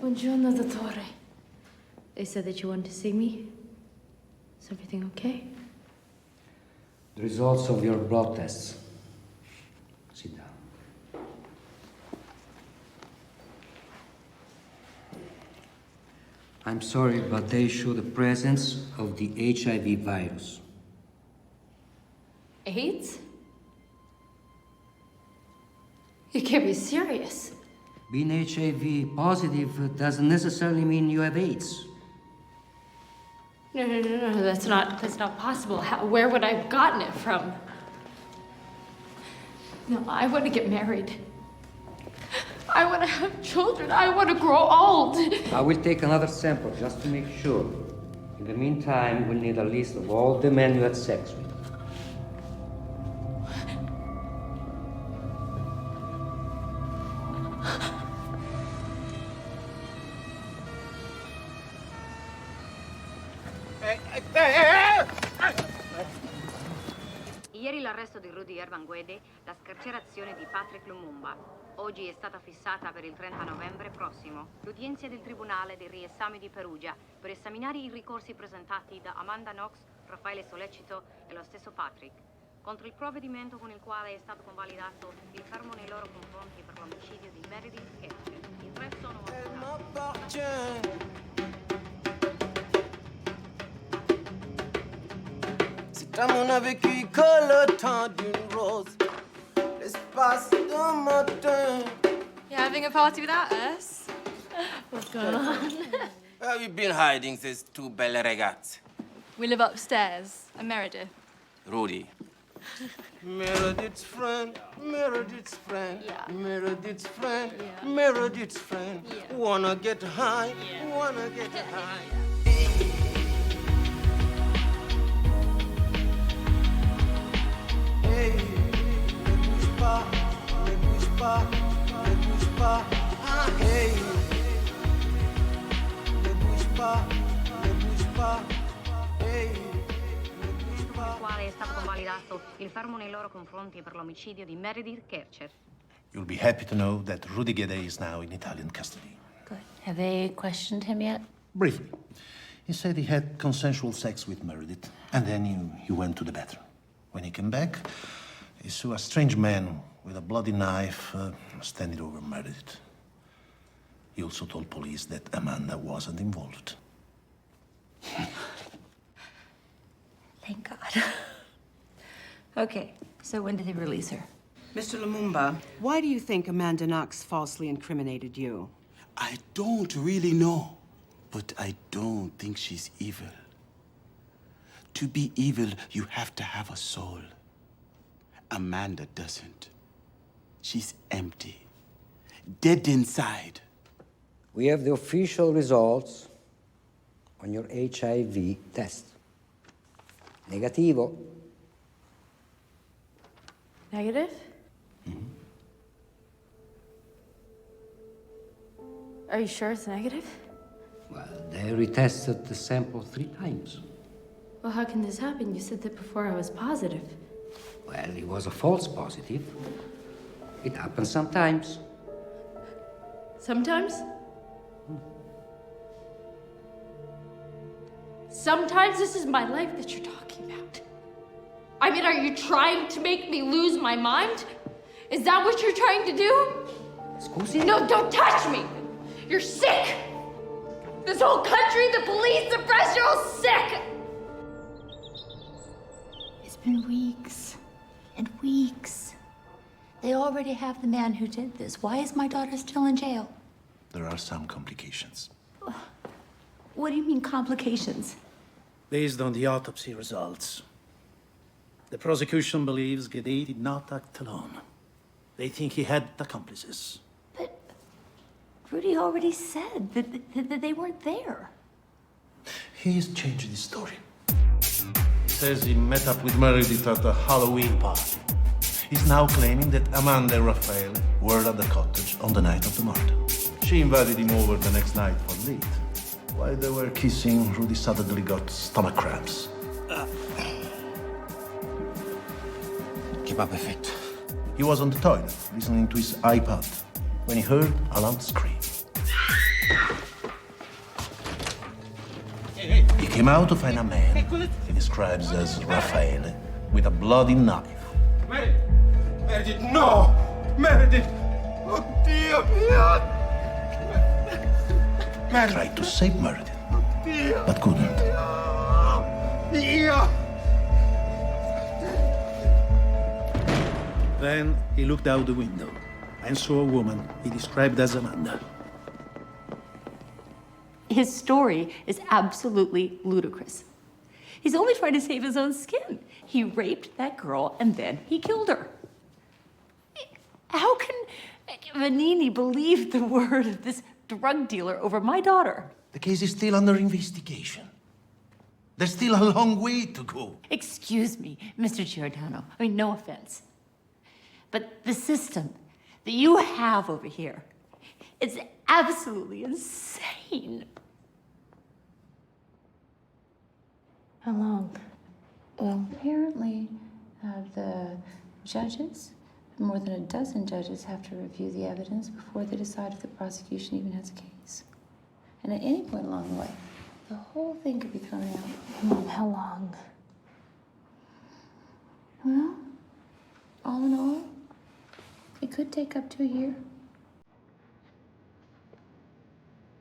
[SPEAKER 21] Buongiorno, dottore. They said that you wanted to see me. Is everything okay?
[SPEAKER 22] The results of your blood tests. Sit down. I'm sorry, but they show the presence of the HIV virus.
[SPEAKER 21] AIDS? You can't be serious.
[SPEAKER 22] Being HIV positive doesn't necessarily mean you have AIDS.
[SPEAKER 21] No, that's not possible. Where would I have gotten it from? No, I want to get married. I want to have children. I want to grow old.
[SPEAKER 22] I will take another sample just to make sure. In the meantime, we'll need a list of all the men you had sex with.
[SPEAKER 1] Ieri l'arresto di Rudy Ervanguede, la scarcerazione di Patrick Lumumba. Oggi è stata fissata per il 30 novembre prossimo l'udienza del Tribunale dei Riesami di Perugia per esaminare i ricorsi presentati da Amanda Knox, Raffaele Sollecito e lo stesso Patrick, contro il provvedimento con il quale è stato convalidato il fermo nei loro confronti per l'omicidio di Meredith Kercher. I tre sono
[SPEAKER 7] On a vécu que le temps d'une rose, l'espace d'un matin.
[SPEAKER 10] You having a party without us?
[SPEAKER 21] What's going on?
[SPEAKER 7] Where have you been hiding, these two belle ragazze?
[SPEAKER 10] We live upstairs. I'm Meredith.
[SPEAKER 7] Rudy. Meredith's friend, Meredith's friend, Meredith's friend, Meredith's friend. Wanna get high, wanna get high. Hey, ne bouge pas, ne bouge pas, ne bouge pas. Ah, hey, ne bouge pas, ne bouge pas. Hey, ne bouge pas.
[SPEAKER 1] con il quale è stato convalidato il fermo nei loro confronti per l'omicidio di Meredith Kercher.
[SPEAKER 14] You'll be happy to know that Rudy Guede is now in Italian custody.
[SPEAKER 4] Good. Have they questioned him yet?
[SPEAKER 14] Briefly. He said he had consensual sex with Meredith, and then he went to the bathroom. When he came back, he saw a strange man with a bloody knife standing over Meredith. He also told police that Amanda wasn't involved.
[SPEAKER 4] Thank God. Okay, so when did they release her?
[SPEAKER 23] Mr. Lumumba, why do you think Amanda Knox falsely incriminated you?
[SPEAKER 11] I don't really know, but I don't think she's evil. To be evil, you have to have a soul. Amanda doesn't. She's empty, dead inside.
[SPEAKER 22] We have the official results on your HIV test. Negativo.
[SPEAKER 2] Negative? Are you sure it's negative?
[SPEAKER 22] Well, they retested the sample 3 times.
[SPEAKER 2] Well, how can this happen? You said that before I was positive.
[SPEAKER 22] Well, it was a false positive. It happens sometimes.
[SPEAKER 2] Sometimes? Sometimes this is my life that you're talking about. I mean, are you trying to make me lose my mind? Is that what you're trying to do?
[SPEAKER 22] Scusi?
[SPEAKER 2] No, don't touch me! You're sick! This whole country, the police, the press, you're all sick!
[SPEAKER 4] It's been weeks and weeks. They already have the man who did this. Why is my daughter still in jail?
[SPEAKER 14] There are some complications.
[SPEAKER 4] What do you mean, complications?
[SPEAKER 18] Based on the autopsy results, the prosecution believes Guede did not act alone. They think he had accomplices.
[SPEAKER 4] But Rudy already said that they weren't there.
[SPEAKER 14] He's changed his story. He says he met up with Meredith at a Halloween party. He's now claiming that Amanda and Raffaele were at the cottage on the night of the murder. She invited him over the next night for date. While they were kissing, Rudy suddenly got stomach cramps.
[SPEAKER 17] Che va perfetto.
[SPEAKER 14] He was on the toilet, listening to his iPod, when he heard a loud scream. He came out to find a man he describes as Raffaele with a bloody knife.
[SPEAKER 7] Meredith, no! Meredith! Oh, Dio mio!
[SPEAKER 14] He tried to save Meredith, but couldn't.
[SPEAKER 7] Dio!
[SPEAKER 18] Then he looked out the window and saw a woman he described as Amanda.
[SPEAKER 5] His story is absolutely ludicrous. He's only trying to save his own skin. He raped that girl and then he killed her. How can Vanini believe the word of this drug dealer over my daughter?
[SPEAKER 14] The case is still under investigation. There's still a long way to go.
[SPEAKER 5] Excuse me, Mr. Giordano. I mean, no offense. But the system that you have over here, it's absolutely insane.
[SPEAKER 10] How long? Well, apparently, the judges, more than a dozen judges, have to review the evidence before they decide if the prosecution even has a case. And at any point along the way, the whole thing could be thrown out.
[SPEAKER 2] Mom, how long?
[SPEAKER 10] Well, all in all, it could take up to a year.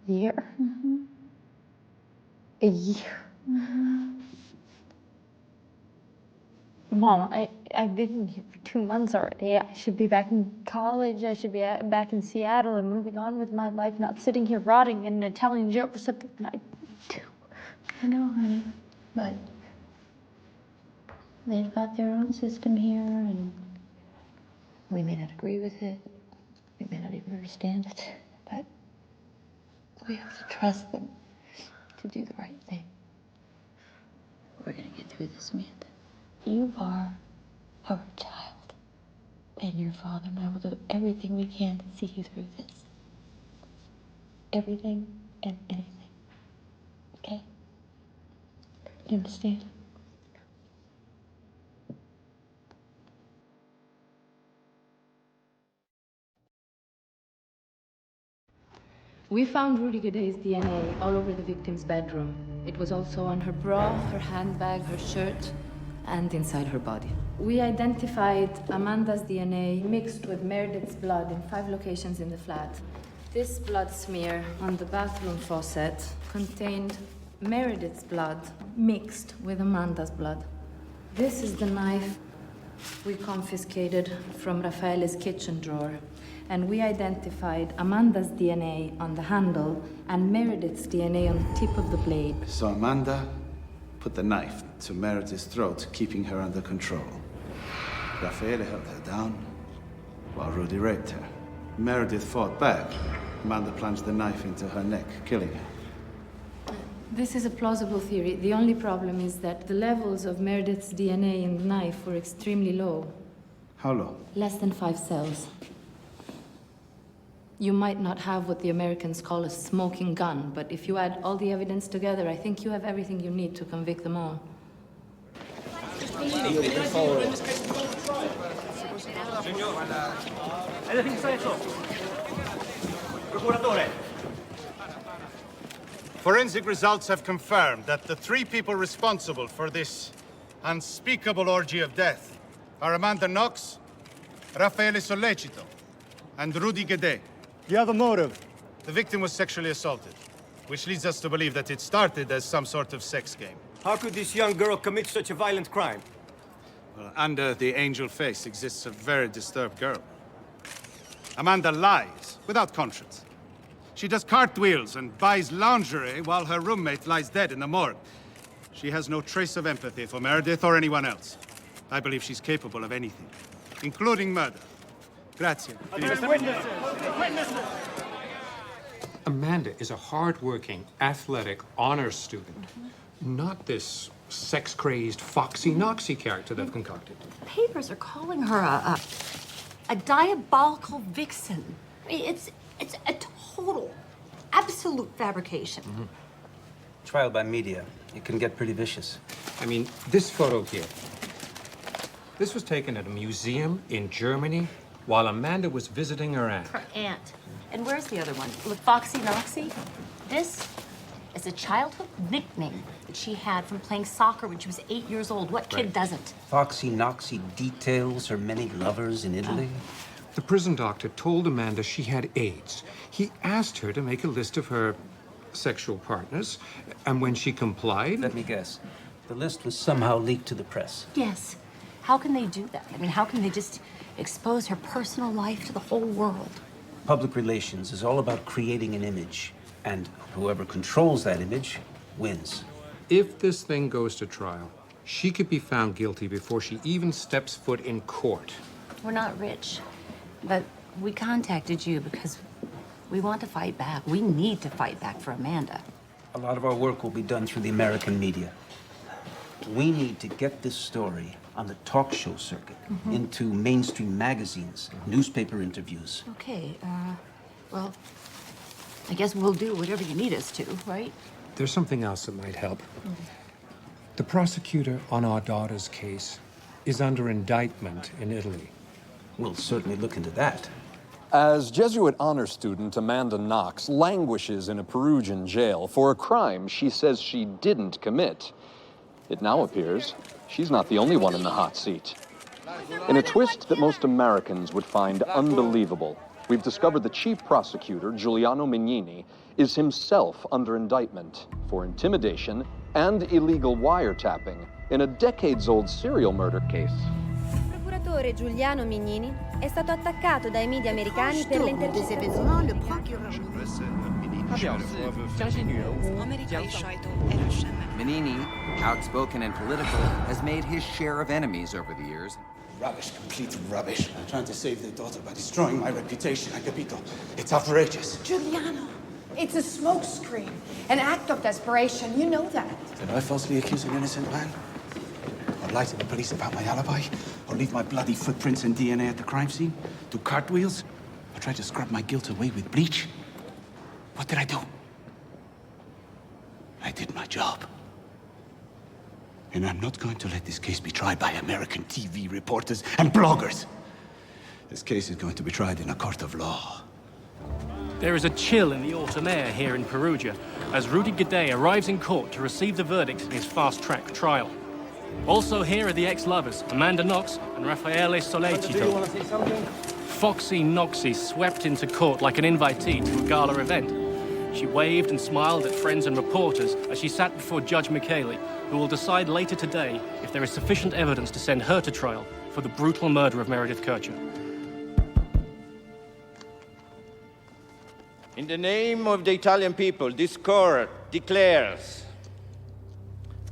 [SPEAKER 2] Year?
[SPEAKER 10] Mm-hmm.
[SPEAKER 2] A year?
[SPEAKER 10] Mm-hmm.
[SPEAKER 2] Mom, I've been here for 2 months already. I should be back in college. I should be back in Seattle and moving on with my life, not sitting here rotting in an Italian jail for something I do.
[SPEAKER 10] I know, honey, but they've got their own system here, and we may not agree with it. We may not even understand it, but we have to trust them to do the right thing. We're gonna get through this, Amanda. You are our child, and your father and I will do everything we can to see you through this. Everything and anything. Okay? You understand?
[SPEAKER 21] We found Rudy Gadet's DNA all over the victim's bedroom. It was also on her bra, her handbag, her shirt, and inside her body. We identified Amanda's DNA mixed with Meredith's blood in 5 locations in the flat. This blood smear on the bathroom faucet contained Meredith's blood mixed with Amanda's blood. This is the knife we confiscated from Raffaele's kitchen drawer, and we identified Amanda's DNA on the handle and Meredith's DNA on the tip of the blade.
[SPEAKER 11] So Amanda put the knife to Meredith's throat, keeping her under control. Raffaele held her down while Rudy raped her. Meredith fought back. Amanda plunged the knife into her neck, killing her.
[SPEAKER 21] This is a plausible theory. The only problem is that the levels of Meredith's DNA in the knife were extremely low.
[SPEAKER 11] How low?
[SPEAKER 21] Less than 5 cells. You might not have what the Americans call a smoking gun, but if you add all the evidence together, I think you have everything you need to convict them all.
[SPEAKER 8] Forensic results have confirmed that the 3 people responsible for this unspeakable orgy of death are Amanda Knox, Raffaele Sollecito, and Rudy Gadet.
[SPEAKER 16] You have a motive?
[SPEAKER 8] The victim was sexually assaulted, which leads us to believe that it started as some sort of sex game.
[SPEAKER 16] How could this young girl commit such a violent crime?
[SPEAKER 8] Well, under the angel face exists a very disturbed girl. Amanda lies without conscience. She does cartwheels and buys lingerie while her roommate lies dead in the morgue. She has no trace of empathy for Meredith or anyone else. I believe she's capable of anything, including murder. Grazie.
[SPEAKER 20] Amanda is a hard-working, athletic, honors student. Not this sex-crazed, foxy-noxy character they've concocted.
[SPEAKER 5] Papers are calling her a diabolical vixen. I mean, it's a total, absolute fabrication.
[SPEAKER 22] Mm-hmm. Trial by media. It can get pretty vicious.
[SPEAKER 20] I mean, this photo here. This was taken at a museum in Germany while Amanda was visiting her aunt.
[SPEAKER 5] Her aunt. And where's the other one? Look, Foxy Noxy. This is a childhood nickname that she had from playing soccer when she was 8 years old. What kid doesn't?
[SPEAKER 22] Foxy Noxy details her many lovers in Italy.
[SPEAKER 20] The prison doctor told Amanda she had AIDS. He asked her to make a list of her sexual partners, and when she complied...
[SPEAKER 22] Let me guess. The list was somehow leaked to the press.
[SPEAKER 5] Yes. How can they do that? I mean, how can they just expose her personal life to the whole world.
[SPEAKER 11] Public relations is all about creating an image, and whoever controls that image wins.
[SPEAKER 20] If this thing goes to trial, she could be found guilty before she even steps foot in court.
[SPEAKER 5] We're not rich, but we contacted you because we want to fight back. We need to fight back for Amanda.
[SPEAKER 11] A lot of our work will be done through the American media. We need to get this story on the talk show circuit, into mainstream magazines, newspaper interviews.
[SPEAKER 5] Okay, well, I guess we'll do whatever you need us to, right?
[SPEAKER 20] There's something else that might help. The prosecutor on our daughter's case is under indictment in Italy.
[SPEAKER 11] We'll certainly look into that.
[SPEAKER 3] As Jesuit honor student Amanda Knox languishes in a Perugian jail for a crime she says she didn't commit, it now appears she's not the only one in the hot seat. In a twist that most Americans would find unbelievable, we've discovered the chief prosecutor, Giuliano Mignini, is himself under indictment for intimidation and illegal wiretapping in a decades-old serial murder case.
[SPEAKER 9] Il procuratore Giuliano Mignini è stato attaccato dai media americani per le intercettazioni.
[SPEAKER 17] Mignini, outspoken and political, has made his share of enemies over the years.
[SPEAKER 11] Rubbish, complete rubbish. I'm trying to save their daughter by destroying my reputation. Capito? It's outrageous.
[SPEAKER 12] Giuliano, it's a smokescreen, an act of desperation. You know that.
[SPEAKER 11] Did I falsely accuse an innocent man? Or lie to the police about my alibi? Or leave my bloody footprints and DNA at the crime scene? Do cartwheels? Or try to scrub my guilt away with bleach? What did I do? I did my job. And I'm not going to let this case be tried by American TV reporters and bloggers. This case is going to be tried in a court of law.
[SPEAKER 19] There is a chill in the autumn air here in Perugia as Rudy Gade arrives in court to receive the verdict in his fast-track trial. Also here are the ex-lovers, Amanda Knox and Raffaele Sollecito. Foxy Knoxy swept into court like an invitee to a gala event. She waved and smiled at friends and reporters as she sat before Judge Michele, who will decide later today if there is sufficient evidence to send her to trial for the brutal murder of Meredith Kercher.
[SPEAKER 15] In the name of the Italian people, this court declares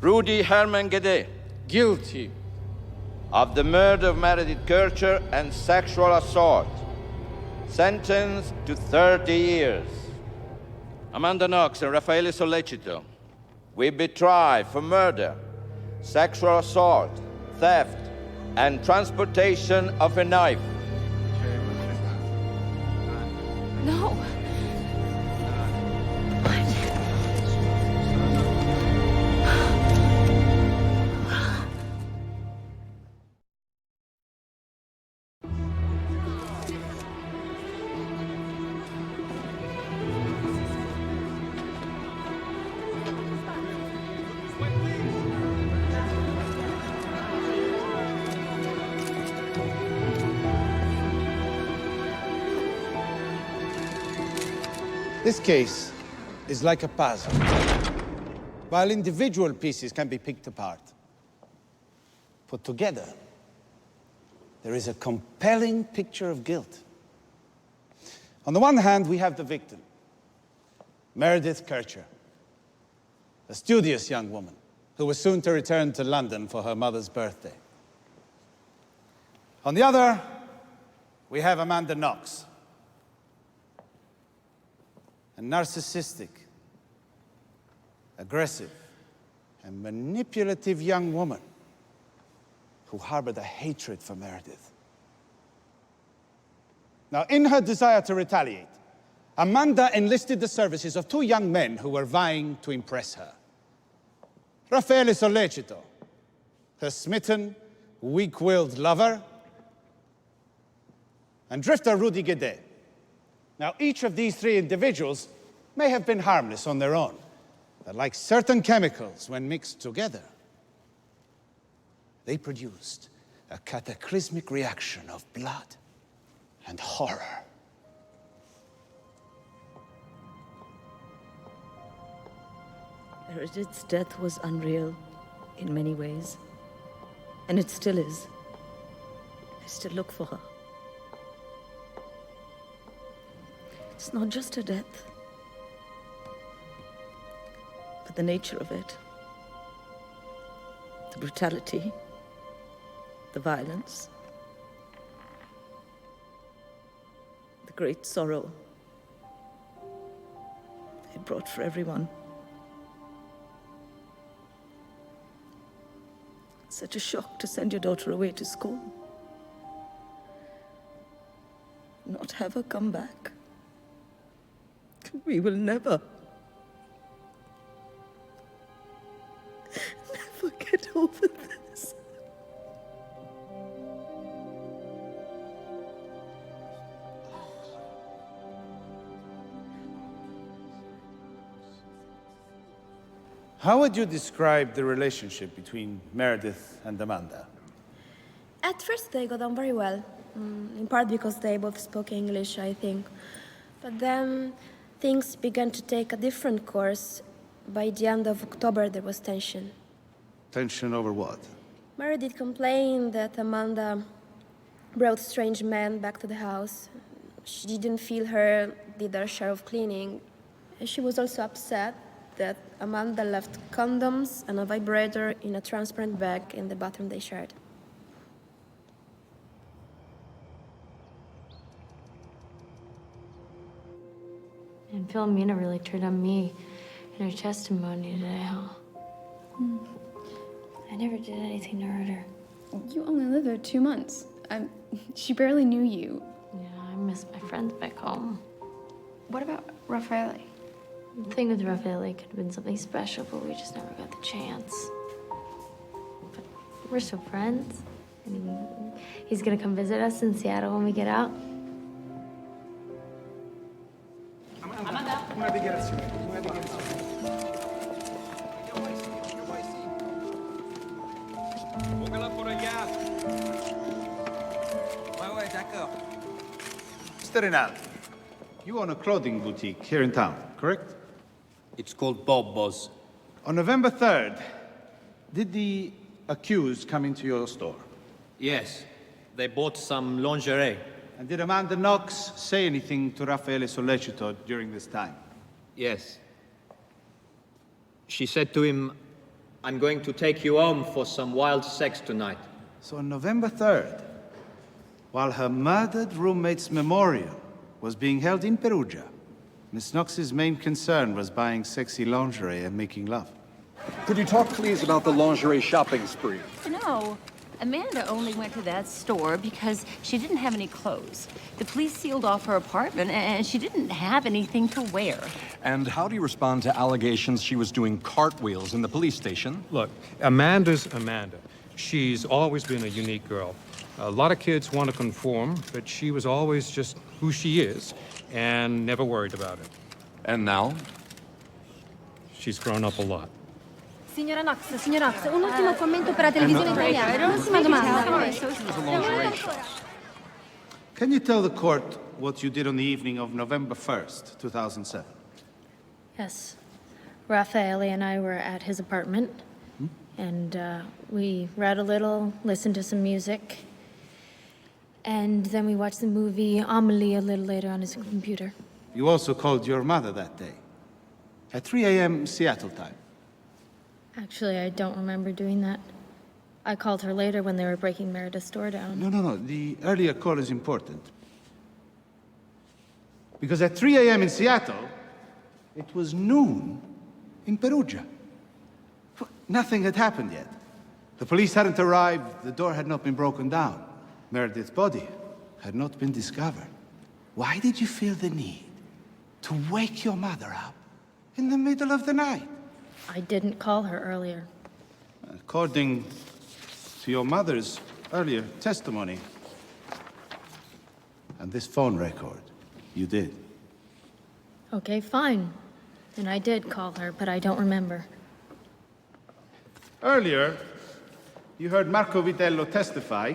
[SPEAKER 15] Rudy Herman Gade guilty of the murder of Meredith Kercher and sexual assault, sentenced to 30 years. Amanda Knox and Raffaele Sollecito will be tried for murder, sexual assault, theft, and transportation of a knife.
[SPEAKER 5] No.
[SPEAKER 8] This case is like a puzzle. While individual pieces can be picked apart, put together, there is a compelling picture of guilt. On the one hand, we have the victim, Meredith Kercher, a studious young woman who was soon to return to London for her mother's birthday. On the other, we have Amanda Knox, a narcissistic, aggressive, and manipulative young woman who harbored a hatred for Meredith. Now, in her desire to retaliate, Amanda enlisted the services of two young men who were vying to impress her. Raffaele Sollecito, her smitten, weak-willed lover, and drifter Rudy Gade. Now, each of these three individuals may have been harmless on their own, but like certain chemicals, when mixed together, they produced a cataclysmic reaction of blood and horror.
[SPEAKER 24] Meredith's death was unreal in many ways, and it still is. I still look for her. It's not just her death, but the nature of it. The brutality, the violence, the great sorrow it brought for everyone. Such a shock to send your daughter away to school. Not have her come back. We will never get over this.
[SPEAKER 8] How would you describe the relationship between Meredith and Amanda?
[SPEAKER 1] At first they got on very well, in part because they both spoke English, I think. But then things began to take a different course. By the end of October there was tension.
[SPEAKER 8] Tension over what?
[SPEAKER 1] Meredith complained that Amanda brought strange men back to the house. She didn't feel her did her share of cleaning. And she was also upset that Amanda left condoms and a vibrator in a transparent bag in the bathroom they shared.
[SPEAKER 2] And Philomena really turned on me in her testimony today, huh? I never did anything to hurt her.
[SPEAKER 6] You only lived there 2 months. She barely knew you.
[SPEAKER 2] Yeah, I miss my friends back home.
[SPEAKER 6] What about Raffaele?
[SPEAKER 2] The thing with Raffaele could have been something special, but we just never got the chance. But we're still friends. I mean, he's gonna come visit us in Seattle when we get out.
[SPEAKER 8] Mr. Rinaldi, you own a clothing boutique here in town, correct?
[SPEAKER 13] It's called Bobbo's.
[SPEAKER 8] On November 3rd, did the accused come into your store?
[SPEAKER 13] Yes. They bought some lingerie.
[SPEAKER 8] And did Amanda Knox say anything to Raffaele Sollecito during this time?
[SPEAKER 13] Yes. She said to him, "I'm going to take you home for some wild sex tonight."
[SPEAKER 8] So on November 3rd, while her murdered roommate's memorial was being held in Perugia, Miss Knox's main concern was buying sexy lingerie and making love.
[SPEAKER 3] Could you talk, please, about the lingerie shopping spree?
[SPEAKER 5] No. Amanda only went to that store because she didn't have any clothes. The police sealed off her apartment and she didn't have anything to wear.
[SPEAKER 3] And how do you respond to allegations she was doing cartwheels in the police station?
[SPEAKER 20] Look, Amanda's Amanda. She's always been a unique girl. A lot of kids want to conform, but she was always just who she is and never worried about it.
[SPEAKER 3] And now?
[SPEAKER 20] She's grown up a lot.
[SPEAKER 9] Signora Knox, un ultimo commento per la televisione italiana. L'ultima domanda.
[SPEAKER 8] Can you tell the court what you did on the evening of November 1st, 2007?
[SPEAKER 2] Yes. Raffaele and I were at his apartment, and we read a little, listened to some music, and then we watched the movie Amelie a little later on his computer.
[SPEAKER 8] You also called your mother that day, at 3 a.m. Seattle time.
[SPEAKER 2] Actually, I don't remember doing that. I called her later when they were breaking Meredith's door down.
[SPEAKER 8] No. The earlier call is important. Because at 3 a.m. in Seattle, it was noon in Perugia. Nothing had happened yet. The police hadn't arrived, the door had not been broken down. Meredith's body had not been discovered. Why did you feel the need to wake your mother up in the middle of the night?
[SPEAKER 2] I didn't call her earlier.
[SPEAKER 8] According to your mother's earlier testimony, and this phone record, you did.
[SPEAKER 2] Okay, fine. And I did call her, but I don't remember.
[SPEAKER 8] Earlier, you heard Marco Vitello testify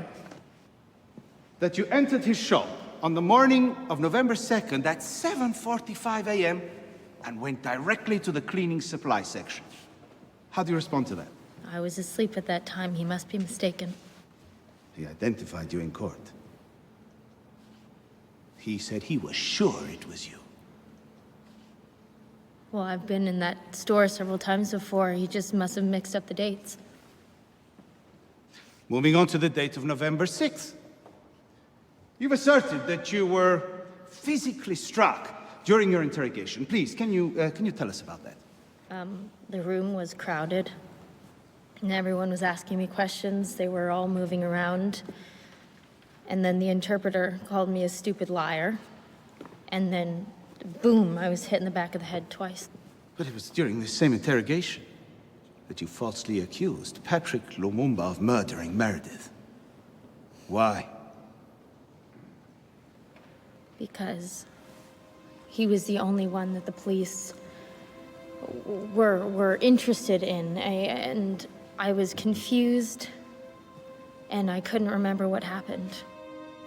[SPEAKER 8] that you entered his shop on the morning of November 2nd at 7:45 a.m. and went directly to the cleaning supply section. How do you respond to that?
[SPEAKER 2] I was asleep at that time. He must be mistaken.
[SPEAKER 8] He identified you in court. He said he was sure it was you.
[SPEAKER 2] Well, I've been in that store several times before. He just must have mixed up the dates.
[SPEAKER 8] Moving on to the date of November 6th. You've asserted that you were physically struck during your interrogation. Please, can you tell us about that?
[SPEAKER 2] The room was crowded, and everyone was asking me questions. They were all moving around. And then the interpreter called me a stupid liar. And then, boom, I was hit in the back of the head twice.
[SPEAKER 8] But it was during this same interrogation that you falsely accused Patrick Lumumba of murdering Meredith. Why?
[SPEAKER 2] Because he was the only one that the police were interested in, and I was confused, and I couldn't remember what happened.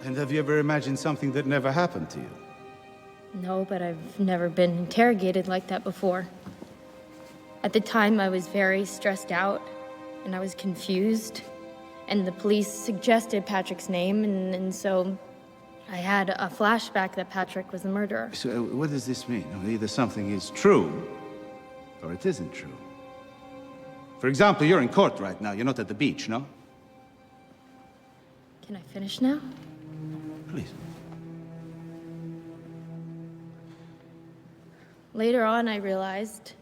[SPEAKER 8] And have you ever imagined something that never happened to you?
[SPEAKER 2] No, but I've never been interrogated like that before. At the time, I was very stressed out, and I was confused, and the police suggested Patrick's name, and so I had a flashback that Patrick was the murderer.
[SPEAKER 8] So what does this mean? Either something is true, or it isn't true. For example, you're in court right now. You're not at the beach, no?
[SPEAKER 2] Can I finish now?
[SPEAKER 8] Please.
[SPEAKER 2] Later on, I realized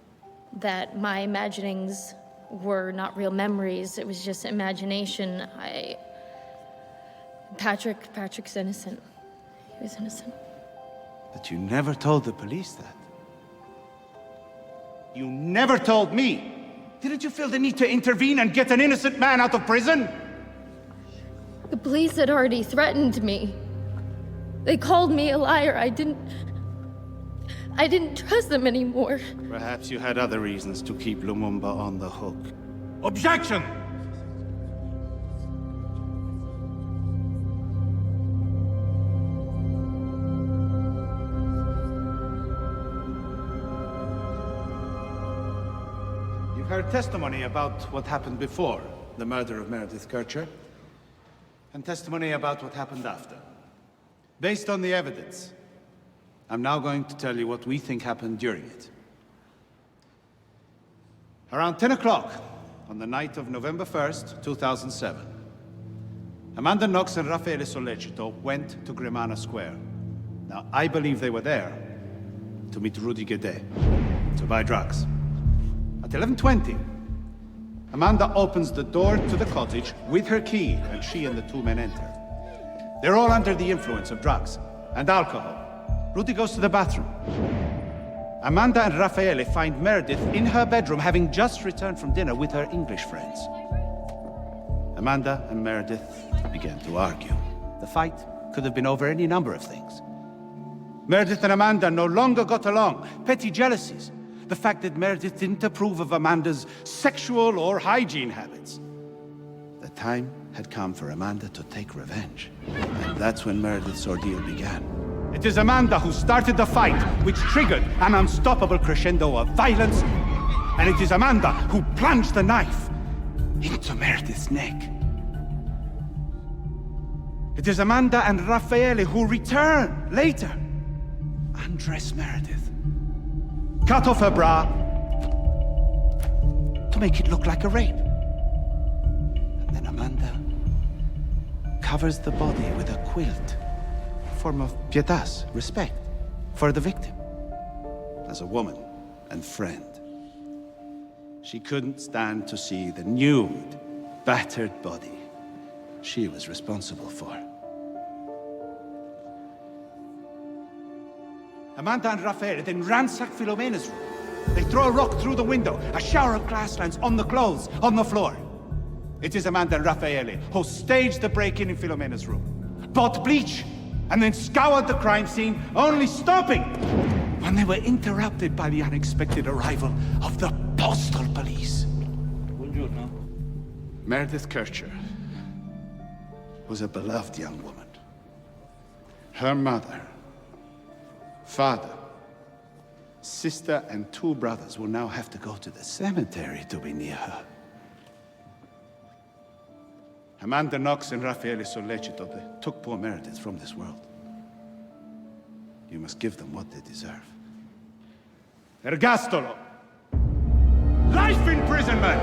[SPEAKER 2] that my imaginings were not real memories. It was just imagination. Patrick's innocent. He was innocent.
[SPEAKER 8] But you never told the police that. You never told me. Didn't you feel the need to intervene and get an innocent man out of prison?
[SPEAKER 2] The police had already threatened me. They called me a liar. I didn't trust them anymore.
[SPEAKER 8] Perhaps you had other reasons to keep Lumumba on the hook. Objection! You've heard testimony about what happened before the murder of Meredith Kercher, and testimony about what happened after. Based on the evidence, I'm now going to tell you what we think happened during it. Around 10 o'clock on the night of November 1st, 2007, Amanda Knox and Raffaele Sollecito went to Grimana Square. Now, I believe they were there to meet Rudy Guedet, to buy drugs. At 11:20, Amanda opens the door to the cottage with her key, and she and the two men enter. They're all under the influence of drugs and alcohol. Rudy goes to the bathroom. Amanda and Raffaele find Meredith in her bedroom, having just returned from dinner with her English friends. Amanda and Meredith began to argue. The fight could have been over any number of things. Meredith and Amanda no longer got along. Petty jealousies. The fact that Meredith didn't approve of Amanda's sexual or hygiene habits. The time had come for Amanda to take revenge. And that's when Meredith's ordeal began. It is Amanda who started the fight, which triggered an unstoppable crescendo of violence. And it is Amanda who plunged the knife into Meredith's neck. It is Amanda and Raffaele who return later, undress Meredith, cut off her bra to make it look like a rape. And then Amanda covers the body with a quilt, a form of pietas, respect for the victim, as a woman and friend. She couldn't stand to see the nude, battered body she was responsible for. Amanda and Raffaele then ransack Filomena's room. They throw a rock through the window. A shower of glass lands on the clothes, on the floor. It is Amanda and Raffaele who staged the break-in Filomena's room, bought bleach, and then scoured the crime scene, only stopping when they were interrupted by the unexpected arrival of the postal police. Buongiorno. Meredith Kercher was a beloved young woman. Her mother, father, sister, and two brothers will now have to go to the cemetery to be near her. Amanda Knox and Raffaele Sollecito, they took poor Meredith from this world. You must give them what they deserve. Ergastolo! Life imprisonment!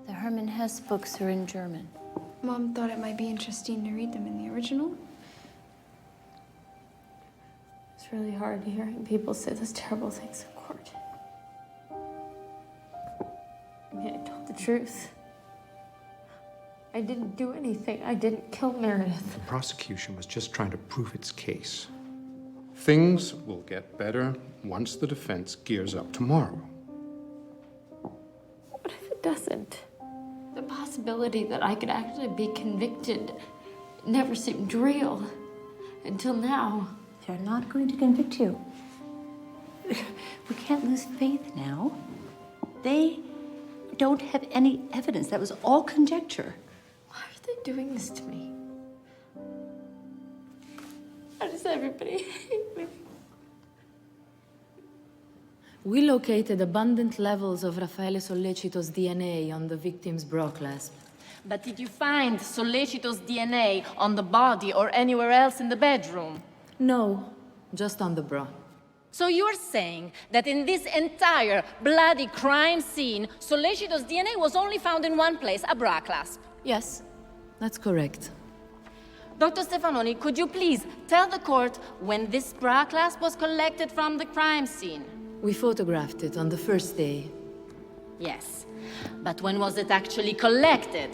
[SPEAKER 10] The Herman Hesse books are in German.
[SPEAKER 6] Mom thought it might be interesting to read them in the original.
[SPEAKER 2] It's really hard hearing people say those terrible things in court. I mean, I told the truth. I didn't do anything. I didn't kill Meredith.
[SPEAKER 20] The prosecution was just trying to prove its case. Things will get better once the defense gears up tomorrow.
[SPEAKER 2] What if it doesn't? The possibility that I could actually be convicted never seemed real until now.
[SPEAKER 10] They're not going to convict you. We can't lose faith now. They don't have any evidence. That was all conjecture.
[SPEAKER 2] Why are they doing this to me? Why does everybody hate me? We located abundant levels of Raffaele Sollecito's DNA on the victim's bra clasp.
[SPEAKER 21] But did you find Sollecito's DNA on the body or anywhere else in the bedroom?
[SPEAKER 2] No, just on the bra.
[SPEAKER 21] So you're saying that in this entire bloody crime scene, Sollecito's DNA was only found in one place, a bra clasp?
[SPEAKER 2] Yes, that's correct.
[SPEAKER 21] Dr. Stefanoni, could you please tell the court when this bra clasp was collected from the crime scene?
[SPEAKER 2] We photographed it on the first day.
[SPEAKER 21] Yes, but when was it actually collected?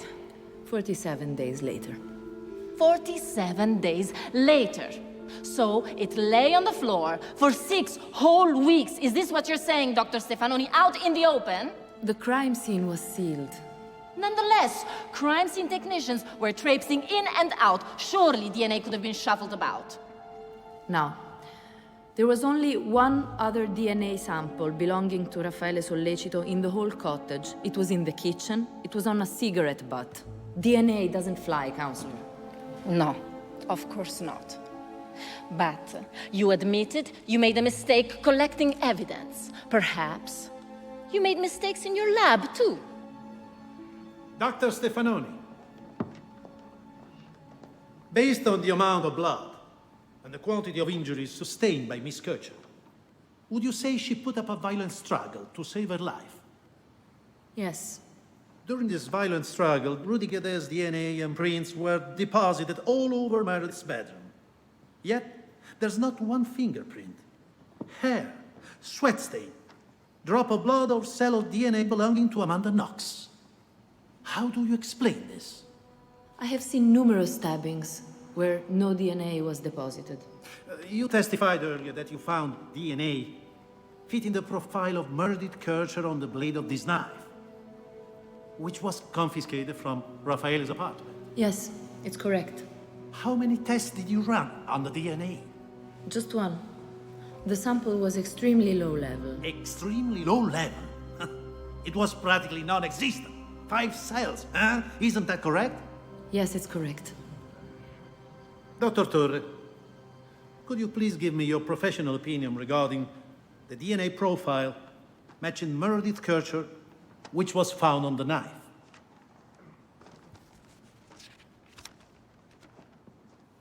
[SPEAKER 2] 47 days later.
[SPEAKER 21] 47 days later. So it lay on the floor for 6 whole weeks. Is this what you're saying, Dr. Stefanoni, out in the open?
[SPEAKER 2] The crime scene was sealed.
[SPEAKER 21] Nonetheless, crime scene technicians were traipsing in and out. Surely DNA could have been shuffled about.
[SPEAKER 2] Now, there was only one other DNA sample belonging to Raffaele Sollecito in the whole cottage. It was in the kitchen. It was on a cigarette butt. DNA doesn't fly, Counselor.
[SPEAKER 21] No, of course not. But you admitted you made a mistake collecting evidence. Perhaps you made mistakes in your lab, too.
[SPEAKER 14] Dr. Stefanoni, based on the amount of blood and the quantity of injuries sustained by Miss Kercher, would you say she put up a violent struggle to save her life?
[SPEAKER 2] Yes.
[SPEAKER 14] During this violent struggle, Rudy Guede's DNA and prints were deposited all over Meredith's bedroom. Yet, there's not one fingerprint, hair, sweat stain, drop of blood or cell of DNA belonging to Amanda Knox. How do you explain this?
[SPEAKER 2] I have seen numerous stabbings where no DNA was deposited.
[SPEAKER 14] You testified earlier that you found DNA fitting the profile of Meredith Kercher on the blade of this knife, which was confiscated from Raffaele's apartment.
[SPEAKER 2] Yes, it's correct.
[SPEAKER 14] How many tests did you run on the DNA?
[SPEAKER 2] Just one. The sample was extremely low level.
[SPEAKER 14] Extremely low level? It was practically non-existent. 5 cells, huh? Isn't that correct?
[SPEAKER 2] Yes, it's correct.
[SPEAKER 14] Dr. Torre, could you please give me your professional opinion regarding the DNA profile matching Meredith Kercher, which was found on the knife?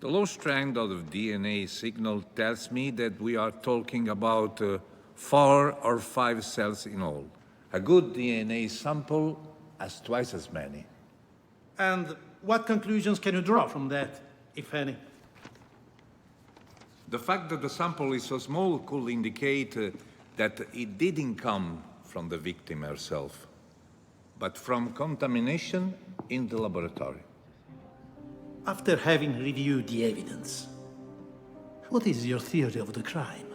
[SPEAKER 4] The low strand of DNA signal tells me that we are talking about 4 or 5 cells in all. A good DNA sample has twice as many.
[SPEAKER 14] And what conclusions can you draw from that, if any?
[SPEAKER 4] The fact that the sample is so small could indicate that it didn't come from the victim herself, but from contamination in the laboratory.
[SPEAKER 14] After having reviewed the evidence, what is your theory of the crime?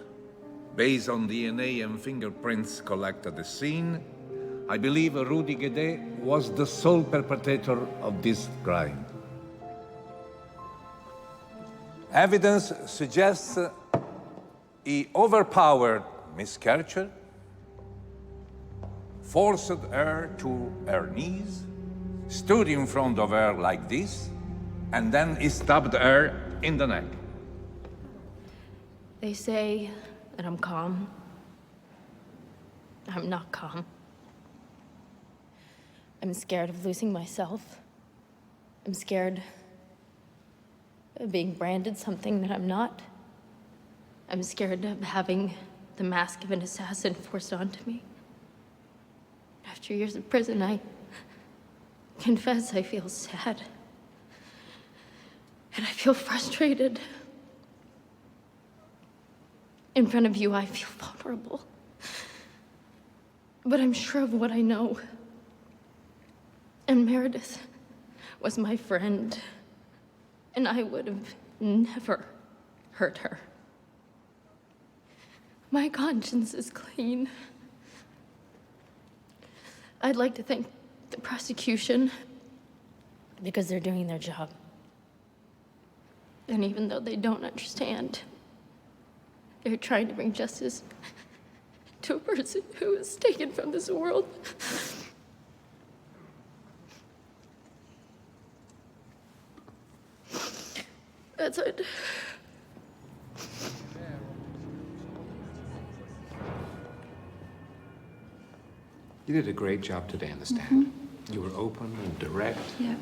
[SPEAKER 4] Based on DNA and fingerprints collected at the scene, I believe Rudy Guede was the sole perpetrator of this crime. Evidence suggests he overpowered Miss Kercher, forced her to her knees, stood in front of her like this, and then he stabbed her in the neck.
[SPEAKER 2] They say that I'm calm. I'm not calm. I'm scared of losing myself. I'm scared of being branded something that I'm not. I'm scared of having the mask of an assassin forced onto me. After years of prison, I confess I feel sad. And I feel frustrated. In front of you, I feel vulnerable. But I'm sure of what I know. And Meredith was my friend. And I would have never hurt her. My conscience is clean. I'd like to thank the prosecution because they're doing their job. And even though they don't understand, they're trying to bring justice to a person who was taken from this world. That's it.
[SPEAKER 7] You did a great job today on the stand. You were open and direct.
[SPEAKER 16] Yeah.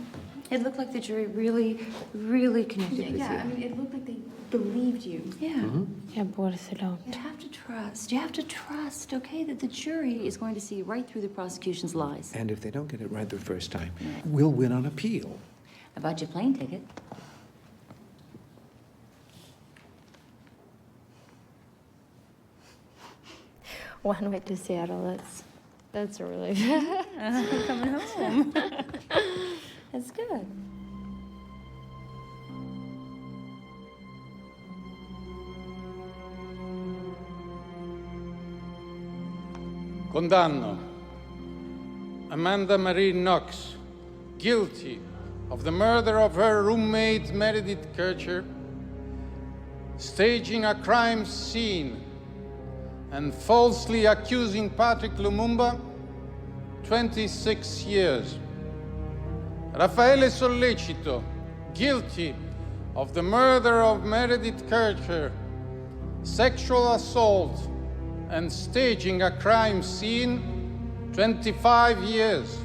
[SPEAKER 16] It looked like the jury really, really connected with you.
[SPEAKER 21] Yeah, I mean, it looked like they believed you.
[SPEAKER 16] Yeah.
[SPEAKER 2] Yeah, Borsalone.
[SPEAKER 16] You have to trust, okay, that the jury is going to see right through the prosecution's lies.
[SPEAKER 7] And if they don't get it right the first time, we'll win on appeal.
[SPEAKER 16] I bought you a plane ticket.
[SPEAKER 2] One way to Seattle, that's a relief.
[SPEAKER 16] Coming home. That's good.
[SPEAKER 18] Condanno Amanda Marie Knox, guilty of the murder of her roommate Meredith Kercher, staging a crime scene and falsely accusing Patrick Lumumba, 26 years. Raffaele Sollecito, guilty of the murder of Meredith Kercher, sexual assault and staging a crime scene, 25 years.